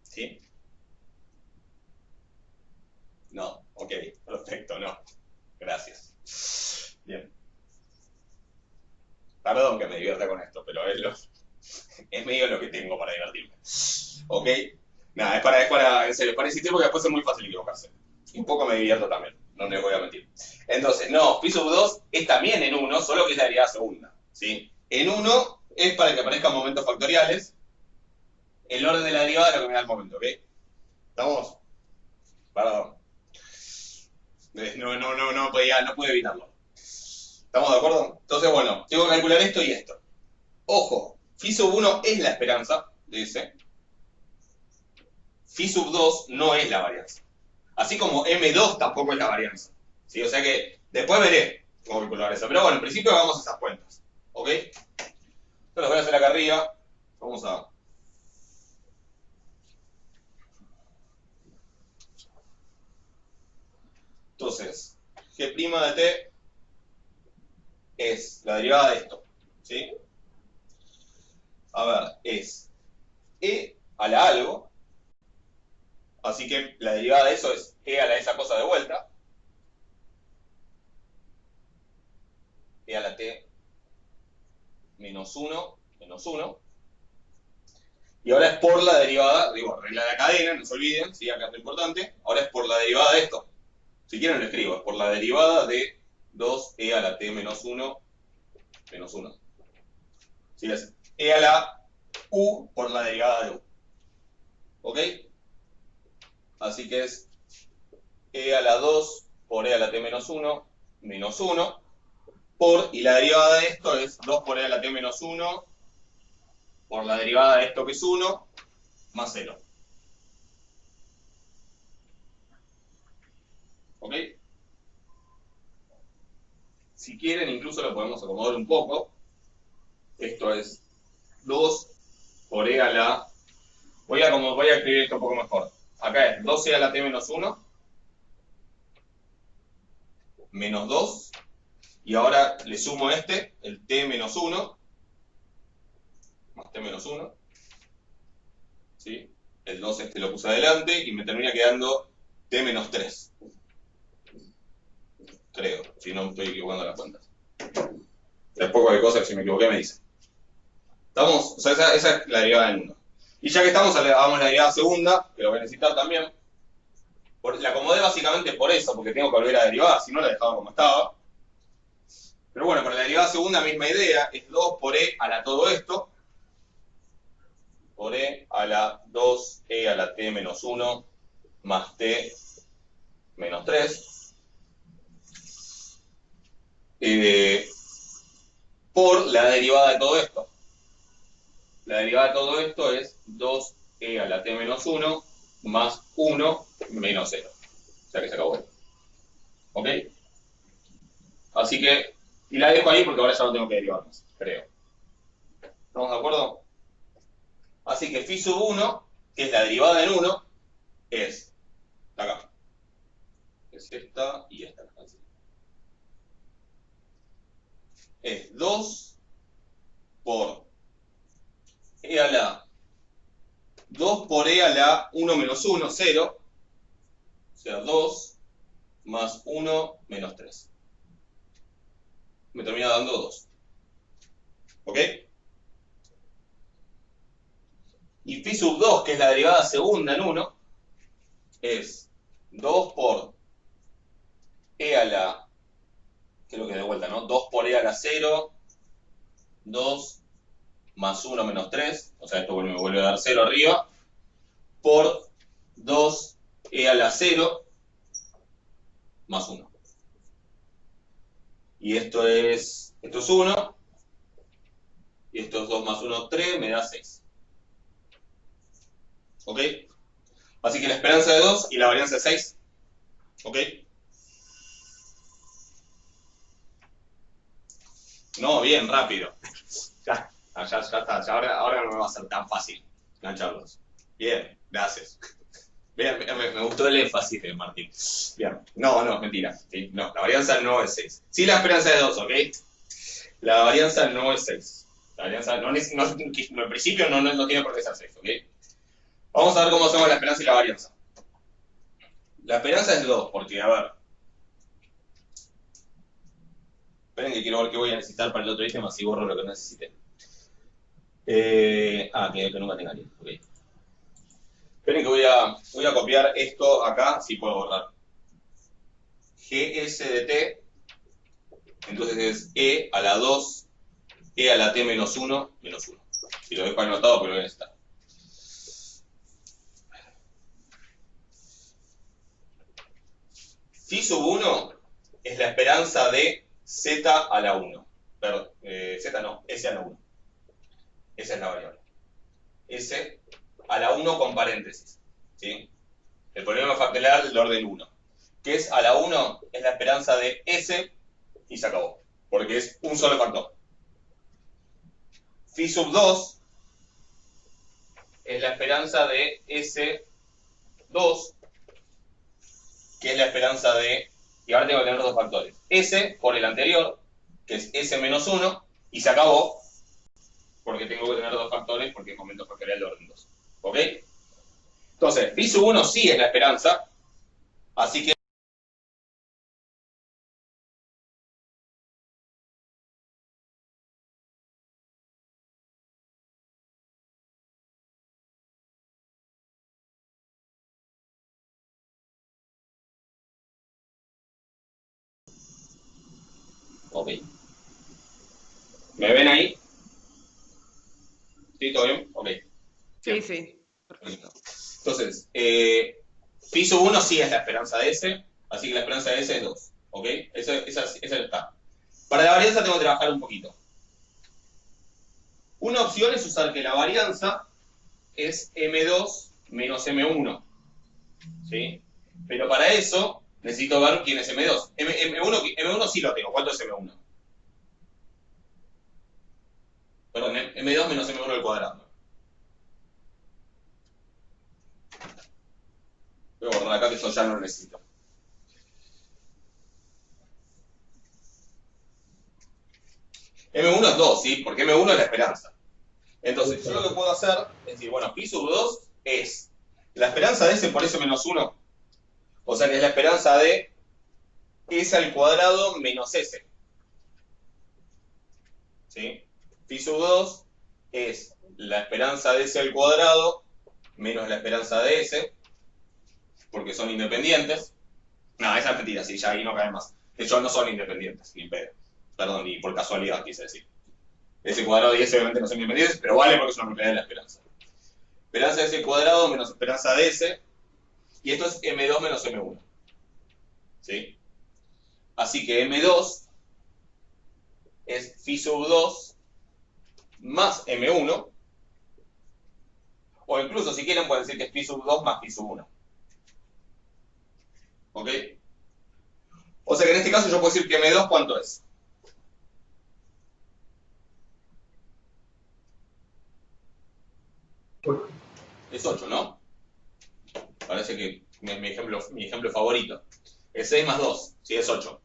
¿Sí? No, ok, perfecto, no. Gracias. Bien. Perdón que me divierta con esto, pero es medio lo que tengo para divertirme. ¿Ok? Nada, en serio, para insistir porque después es muy fácil equivocarse. Y un poco me divierto también, no les voy a mentir. Entonces, no, phi sub 2 es también en 1, solo que es la derivada segunda. ¿Sí? En 1 es para que aparezcan momentos factoriales. El orden de la derivada es lo que me da el momento, ¿ok? ¿Estamos? Perdón. No pude evitarlo. ¿Estamos de acuerdo? Entonces, bueno, tengo que calcular esto y esto. Ojo, phi sub 1 es la esperanza de ese. Phi sub 2 no es la varianza. Así como M2 tampoco es la varianza. ¿Sí? O sea que después veré cómo calcular eso. Pero bueno, en principio hagamos esas cuentas. ¿Ok? Entonces las voy a hacer acá arriba. Vamos a... Entonces, G' de T es la derivada de esto. ¿Sí? A ver, es E a la algo. Así que la derivada de eso es E a la esa cosa de vuelta. E a la T menos 1, menos 1. Y ahora es por la derivada, digo, regla de la cadena, no se olviden, ¿sí? Acá es lo importante. Ahora es por la derivada de esto. Si quieren lo escribo, es por la derivada de 2e a la t menos 1, menos 1. ¿Sí? Es e a la u por la derivada de u. ¿Ok? Así que es e a la 2 por e a la t menos 1, menos 1, por, y la derivada de esto es 2 por e a la t menos 1, por la derivada de esto que es 1, más 0. ¿Ok? Si quieren, incluso lo podemos acomodar un poco. Esto es 2 por e a la... Voy a escribir esto un poco mejor. Acá es 2e a la t menos 1, menos 2, y ahora le sumo este, el t menos 1, más t menos 1, ¿sí? El 2 este lo puse adelante y me termina quedando t menos 3. Creo, si no me estoy equivocando las cuentas. Después cualquier cosa, si me equivoqué me dice. ¿Estamos? O sea, esa es la derivada en 1. Y ya que estamos, hagamos la derivada segunda, que lo voy a necesitar también. La acomodé básicamente por eso, porque tengo que volver a derivar, si no la dejaba como estaba. Pero bueno, para la derivada segunda, misma idea, es 2 por e a la todo esto, por e a la 2e a la t menos 1 más t menos 3 por la derivada de todo esto. La derivada de todo esto es 2e a la t menos 1 más 1 menos 0. O sea que se acabó esto. ¿Ok? Así que, y la dejo ahí porque ahora ya no tengo que derivar más, creo. ¿Estamos de acuerdo? Así que phi sub 1, que es la derivada en 1, es acá. Es esta y esta. Es 2 por e a la 2 por e a la 1 menos 1, 0. O sea, 2 más 1 menos 3. Me termina dando 2. ¿Ok? Y phi sub 2, que es la derivada segunda en 1, es 2 por e a la, creo que de vuelta, ¿no? 2 por e a la 0, 2 más 1 menos 3, o sea, esto me vuelve a dar 0 arriba, por 2 e a la 0 más 1. Y esto es 1, y esto es 2 más 1, 3, me da 6. ¿Ok? Así que la esperanza de 2 y la varianza de 6. ¿Ok? No, bien, rápido. Ya está. Ahora no me va a ser tan fácil engancharlos. Bien, gracias. Bien, me gustó el énfasis de Martín. Bien, no, mentira. ¿Sí? No, la varianza no es 6. Sí, la esperanza de 2, ¿ok? La varianza no es 6. La varianza en principio no tiene por qué ser 6, ¿ok? Vamos a ver cómo hacemos la esperanza y la varianza. La esperanza es 2, porque, a ver. Esperen que quiero ver qué voy a necesitar para el otro ítem, así borro lo que necesite. Que nunca tenga link. Okay. Esperen que voy a copiar esto acá, si puedo borrar. GS de t, entonces es e a la 2, e a la t menos 1, menos 1. Si lo dejo anotado, pero bien está. Phi sub 1 es la esperanza de z a la 1. Perdón, z no, s a la 1. Esa es la variable. S a la 1 con paréntesis. ¿Sí? El problema factorial del orden 1. Que es a la 1 es la esperanza de S y se acabó. Porque es un solo factor. Phi sub 2 es la esperanza de S2, que es la esperanza de... Y ahora tengo que tener dos factores. S por el anterior, que es S menos 1, y se acabó. Porque tengo que tener dos factores porque es momento factorial de orden 2. ¿Ok? Entonces, phi sub 1 sí es la esperanza, así que ok. ¿Me ven ahí? ¿Sí? ¿Todo bien? Ok. Sí, sí. Perfecto. Entonces, phi sub 1 sí es la esperanza de S, así que la esperanza de S es 2. ¿Ok? Esa está. Para la varianza tengo que trabajar un poquito. Una opción es usar que la varianza es M2 menos M1. ¿Sí? Pero para eso necesito ver quién es M2. M1 sí lo tengo. ¿Cuánto es M1? Perdón, M2 menos M1 al cuadrado. Voy a borrar acá que yo ya no lo necesito. M1 es 2, ¿sí? Porque M1 es la esperanza. Entonces, yo lo que puedo hacer es decir, bueno, phi sub 2 es la esperanza de S por S menos 1. O sea que es la esperanza de S al cuadrado menos S. ¿Sí? Phi sub 2 es la esperanza de S al cuadrado menos la esperanza de S, porque son independientes. No, esa es mentira, sí, ya ahí no cae más. De hecho, no son independientes, ni pedo. Perdón, ni por casualidad quise decir. S cuadrado y S obviamente no son independientes, pero vale porque es una propiedad de la esperanza. esperanza de S cuadrado menos esperanza de S, y esto es M2 menos M1. ¿Sí? Así que M2 es phi sub 2 más M1, o incluso si quieren pueden decir que es phi sub 2 más phi sub 1. ¿Ok? O sea que en este caso yo puedo decir que M2 ¿cuánto es? Es 8, ¿no? Parece que mi ejemplo favorito. Es 6 más 2, sí, es 8.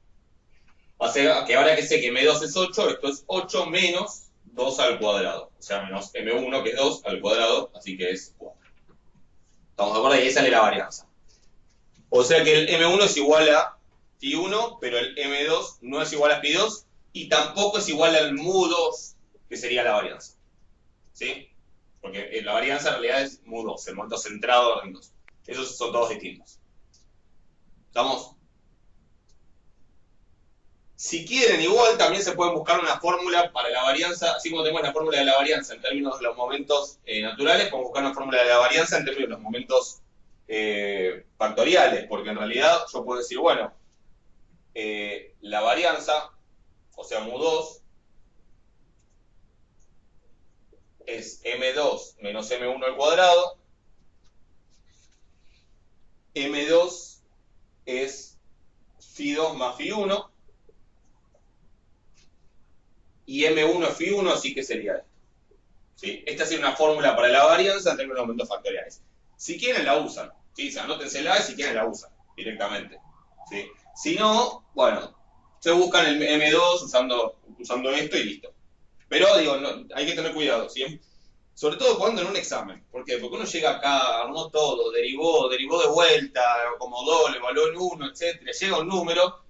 O sea que ahora que sé que M2 es 8, esto es 8 menos 2 al cuadrado. O sea, menos M1 que es 2 al cuadrado, así que es 4. ¿Estamos de acuerdo? Y ahí sale la varianza. O sea que el M1 es igual a Phi1, pero el M2 no es igual a Phi2 y tampoco es igual al mu2, que sería la varianza. ¿Sí? Porque la varianza en realidad es mu2, el momento centrado en 2. Esos son todos distintos. ¿Estamos? Si quieren, igual también se puede buscar una fórmula para la varianza, así como tenemos la fórmula de la varianza en términos de los momentos naturales, podemos buscar una fórmula de la varianza en términos de los momentos factoriales, porque en realidad yo puedo decir, bueno, la varianza, o sea, mu2, es M2 menos M1 al cuadrado, M2 es Phi2 más Phi1, y M1 es Phi1, así que sería esto. ¿Sí? Esta sería una fórmula para la varianza en términos de aumentos factoriales. Si quieren la usan, ¿sí? O sea, anótensela y si quieren la usan directamente. ¿Sí? Si no, bueno, se buscan el M2 usando esto y listo. Pero digo, no, hay que tener cuidado, ¿sí? Sobre todo cuando en un examen. ¿Por qué? Porque uno llega acá, armó todo, derivó de vuelta, acomodó, le evaluó en 1, etcétera, llega un número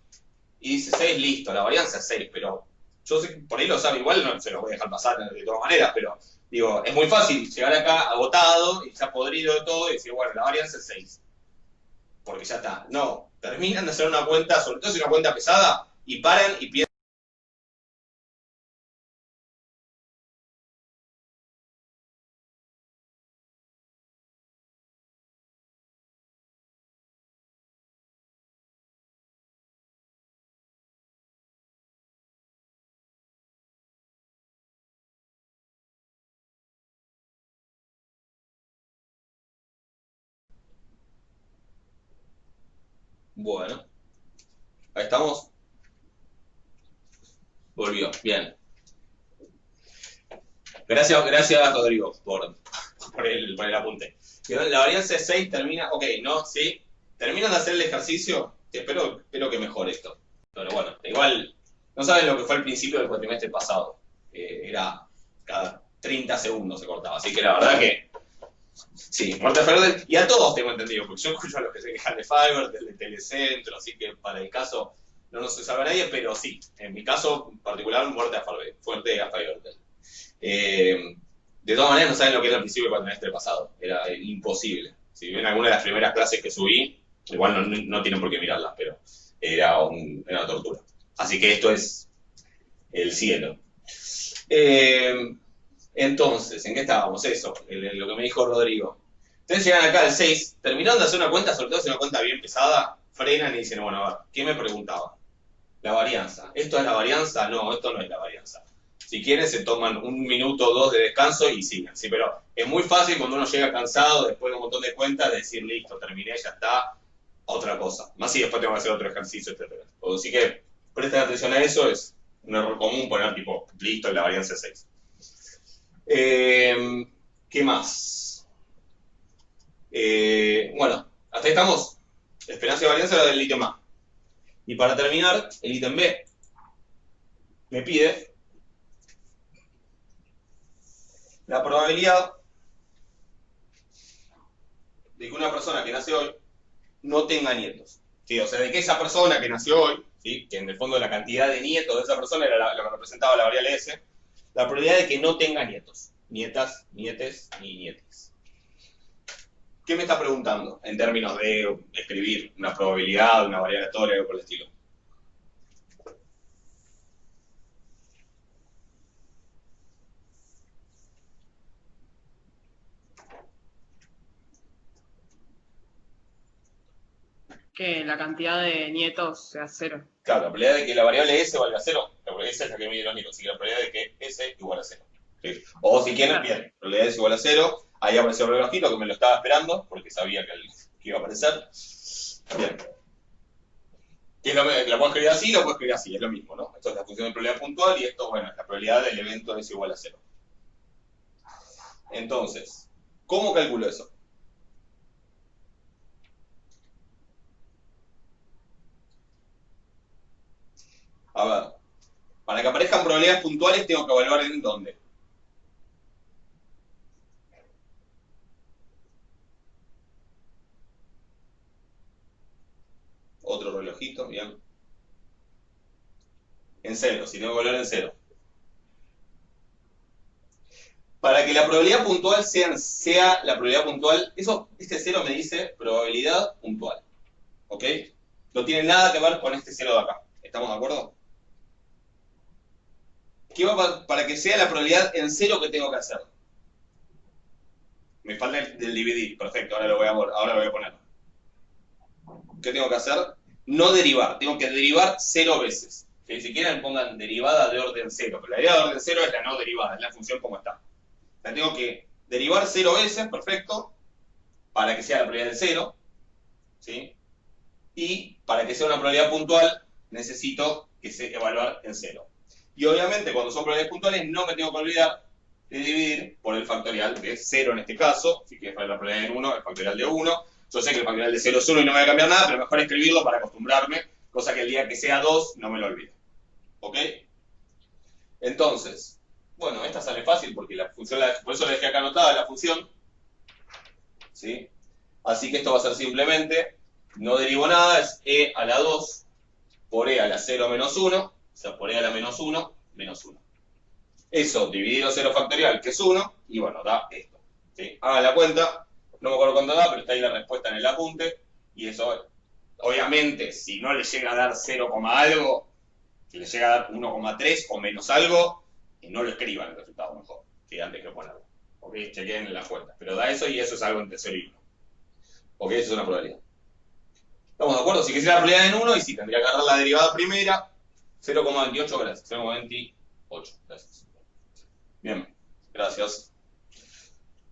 y dice 6, listo, la varianza es 6, pero yo sé que por ahí lo sabe, igual no se lo voy a dejar pasar de todas maneras, pero digo, es muy fácil llegar acá agotado y ya podrido de todo y decir, bueno, la varianza es 6, porque ya está. No, terminan de hacer una cuenta, sobre todo si es una cuenta pesada, y paran y piensan. Bueno, ahí estamos. Volvió, bien. Gracias Rodrigo, por el apunte. La varianza es 6 termina, ok, ¿no? Sí. Terminan de hacer el ejercicio, que espero que mejore esto. Pero bueno, igual, no saben lo que fue el principio del cuatrimestre pasado. Era cada 30 segundos se cortaba. Así que la verdad que, sí, muerte de Fiverr, y a todos tengo entendido, porque yo escucho a los que se quejan de Fiverr, del Telecentro, así que para el caso no nos sabe nadie, pero sí, en mi caso en particular, muerte a Fiverr, fuerte a Fiverr. De todas maneras, no saben lo que era el principio del cuatrimestre pasado. Era imposible. Si ven alguna de las primeras clases que subí, igual no tienen por qué mirarlas, pero era una tortura. Así que esto es el cielo. Entonces, ¿en qué estábamos? Eso, lo que me dijo Rodrigo. Ustedes llegan acá al 6, terminando de hacer una cuenta, sobre todo si es una cuenta bien pesada, frenan y dicen, bueno, a ver, ¿qué me preguntaba? La varianza. ¿Esto es la varianza? No, esto no es la varianza. Si quieren, se toman 1 minuto o 2 de descanso y siguen. Sí, pero es muy fácil cuando uno llega cansado, después de un montón de cuentas, de decir, listo, terminé, ya está, otra cosa. Más si después tengo que hacer otro ejercicio, etc. Así que presten atención a eso, es un error común poner tipo, listo, la varianza es 6. ¿Qué más? Bueno, hasta ahí estamos. Esperanza y varianza era del ítem A. Y para terminar, el ítem B me pide la probabilidad de que una persona que nace hoy no tenga nietos. ¿Sí? O sea, de que esa persona que nació hoy, ¿sí? Que en el fondo la cantidad de nietos de esa persona era lo que representaba la variable S, la probabilidad de que no tenga nietos. Nietas, nietes y nietes. ¿Qué me está preguntando en términos de escribir una probabilidad, una variable aleatoria, algo por el estilo? Que la cantidad de nietos sea 0. Claro, la probabilidad de que la variable S valga 0, esa es la que mide los nietos, así que la probabilidad de que S igual a 0. ¿Sí? O si quieren, Claro. bien, probabilidad S igual a 0, ahí apareció el relojito que me lo estaba esperando, porque sabía que iba a aparecer. Bien. La puedo escribir así, la puedo escribir así, es lo mismo, ¿no? Esto es la función de probabilidad puntual y esto, bueno, es la probabilidad del evento S igual a 0. Entonces, ¿cómo calculo eso? A ver, para que aparezcan probabilidades puntuales tengo que evaluar en dónde. Otro relojito, bien. En 0, si tengo que evaluar en 0. Para que la probabilidad puntual sea la probabilidad puntual, este 0 me dice probabilidad puntual. ¿Ok? No tiene nada que ver con este 0 de acá. ¿Estamos de acuerdo? Para que sea la probabilidad en 0 que tengo que hacer. Me falta el dividir. Perfecto, ahora lo voy a poner. ¿Qué tengo que hacer? No derivar. Tengo que derivar 0 veces. Si quieren pongan derivada de orden 0. Pero la derivada de orden 0 es la no derivada, es la función como está. La tengo que derivar 0 veces, perfecto, para que sea la probabilidad de 0, ¿sí? Y para que sea una probabilidad puntual, necesito que se evaluar en 0. Y obviamente, cuando son probabilidades puntuales, no me tengo que olvidar de dividir por el factorial de 0 en este caso. Si quieres ver la probabilidad en 1, el factorial de 1. Yo sé que el factorial de 0 es 1 y no me va a cambiar nada, pero mejor escribirlo para acostumbrarme, cosa que el día que sea 2 no me lo olvide. ¿Ok? Entonces, bueno, esta sale fácil porque la función, por eso la dejé acá anotada la función. ¿Sí? Así que esto va a ser simplemente, no derivo nada, es e a la 2 por e a la 0 menos 1, o sea, por e a la menos 1, menos 1. Eso dividido 0 factorial, que es 1, y bueno, da esto. ¿Sí? Hagan la cuenta, no me acuerdo cuánto da, pero está ahí la respuesta en el apunte, y eso, obviamente, si no le llega a dar 0, algo, si le llega a dar 1,3 o menos algo, no lo escriban el resultado mejor, ¿sí? Antes que ponerlo. ¿Ok? Chequen en la cuenta. Pero da eso y eso es algo entre 0 y 1. ¿Ok? Eso es una probabilidad. ¿Estamos de acuerdo? Si quisiera la probabilidad en 1, y si tendría que agarrar la derivada primera, 0,28, gracias. 0,28, gracias. Bien, gracias.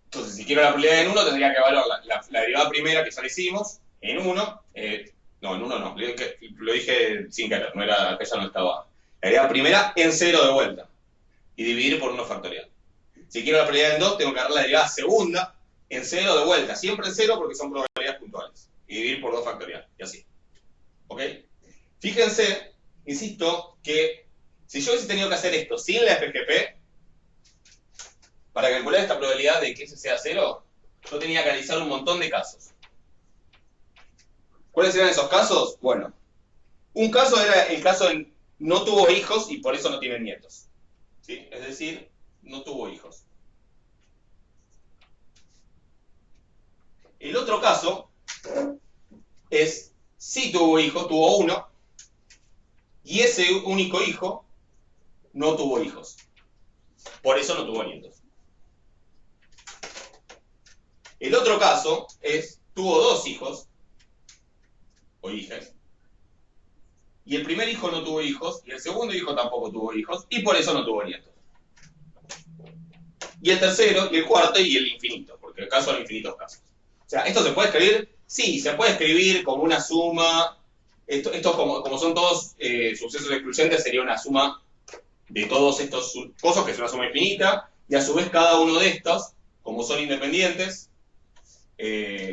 Entonces, si quiero la probabilidad en 1, tendría que evaluar la derivada primera que ya la hicimos en 1. No, en 1 no. Lo dije sin querer, no era, que ya no estaba. La derivada primera en 0 de vuelta. Y dividir por 1 factorial. Si quiero la probabilidad en 2, tengo que agarrar la derivada segunda en 0 de vuelta. Siempre en 0 porque son probabilidades puntuales. Y dividir por 2 factorial. Y así. ¿Ok? Fíjense, insisto, que si yo hubiese tenido que hacer esto sin la FGP, para calcular esta probabilidad de que ese sea 0, yo tenía que analizar un montón de casos. ¿Cuáles eran esos casos? Bueno, un caso era el caso en no tuvo hijos y por eso no tiene nietos. ¿Sí? Es decir, no tuvo hijos. El otro caso es sí tuvo hijos, tuvo uno, y ese único hijo no tuvo hijos. Por eso no tuvo nietos. El otro caso es tuvo 2 hijos, o hijas, y el primer hijo no tuvo hijos, y el segundo hijo tampoco tuvo hijos, y por eso no tuvo nietos. Y el tercero, y el cuarto, y el infinito, porque acaso son infinitos casos. O sea, ¿esto se puede escribir? Sí, se puede escribir como una suma. Esto como son todos sucesos excluyentes, sería una suma de todos estos cosas, que es una suma infinita, y a su vez cada uno de estos, como son independientes,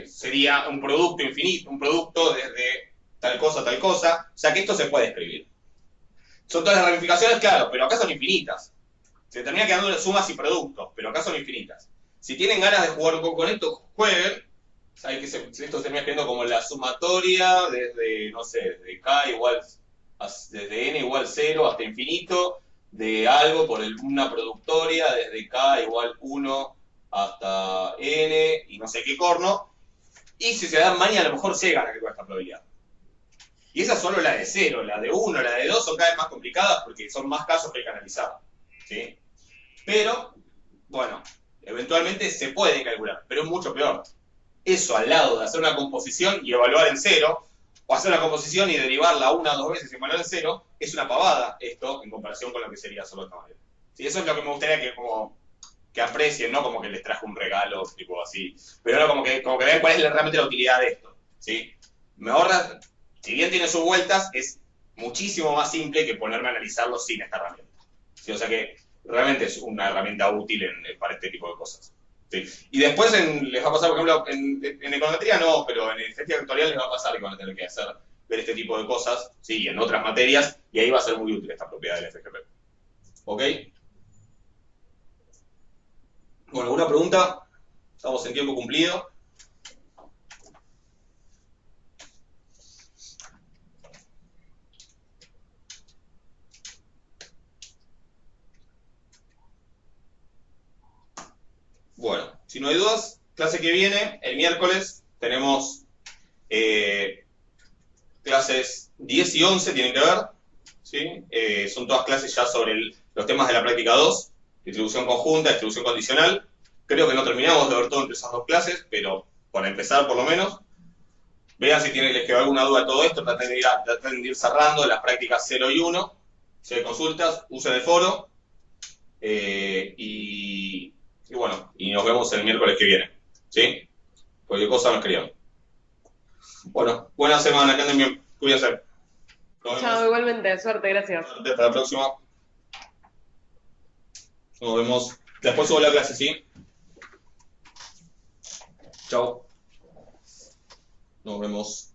sería un producto infinito, un producto desde tal cosa a tal cosa. O sea que esto se puede escribir. Son todas las ramificaciones, claro, pero acá son infinitas. Se termina quedando sumas y productos, pero acá son infinitas. Si tienen ganas de jugar un poco con esto, jueguen. Saben que esto se termina escribiendo como la sumatoria desde, no sé, desde k igual, desde n igual 0 hasta infinito, de algo por una productoria desde k igual 1 hasta n y no sé qué corno. Y si se dan maña, a lo mejor llegan a que con esta probabilidad. Y esa es solo la de 0, la de 1, la de 2 son cada vez más complicadas porque son más casos que hay que analizar. ¿Sí? Pero, bueno, eventualmente se puede calcular, pero es mucho peor. Eso al lado de hacer una composición y evaluar en 0, o hacer una composición y derivarla una o dos veces en valor de cero, es una pavada esto en comparación con lo que sería solo esta manera. ¿Sí? Eso es lo que me gustaría que aprecien, ¿no? Como que les trajo un regalo, tipo así. Pero ahora como que vean cuál es realmente la utilidad de esto. ¿Sí? Me ahorra, si bien tiene sus vueltas, es muchísimo más simple que ponerme a analizarlo sin esta herramienta. ¿Sí? O sea que realmente es una herramienta útil para este tipo de cosas. ¿Sí? Y después les va a pasar, por ejemplo, en econometría no, pero en estadística vectorial les va a pasar que van a tener que ver este tipo de cosas, ¿sí? Y en otras materias, y ahí va a ser muy útil esta propiedad del FGP. ¿Ok? Bueno, ¿alguna pregunta? Estamos en tiempo cumplido. Bueno, si no hay dudas, clase que viene, el miércoles, tenemos clases 10 y 11, tienen que ver, ¿sí? Son todas clases ya sobre los temas de la práctica 2, distribución conjunta, distribución condicional. Creo que no terminamos de ver todo entre esas dos clases, pero para empezar por lo menos, vean si les quedó alguna duda de todo esto, traten de ir cerrando las prácticas 0 y 1, si hay consultas, usen el foro, y bueno, y nos vemos el miércoles que viene, ¿sí? Cualquier cosa me escriban. Bueno, buena semana, que anden bien, cuídense. Chao, igualmente, suerte, gracias. Hasta la próxima. Nos vemos. Después subo la clase, ¿sí? Chao. Nos vemos.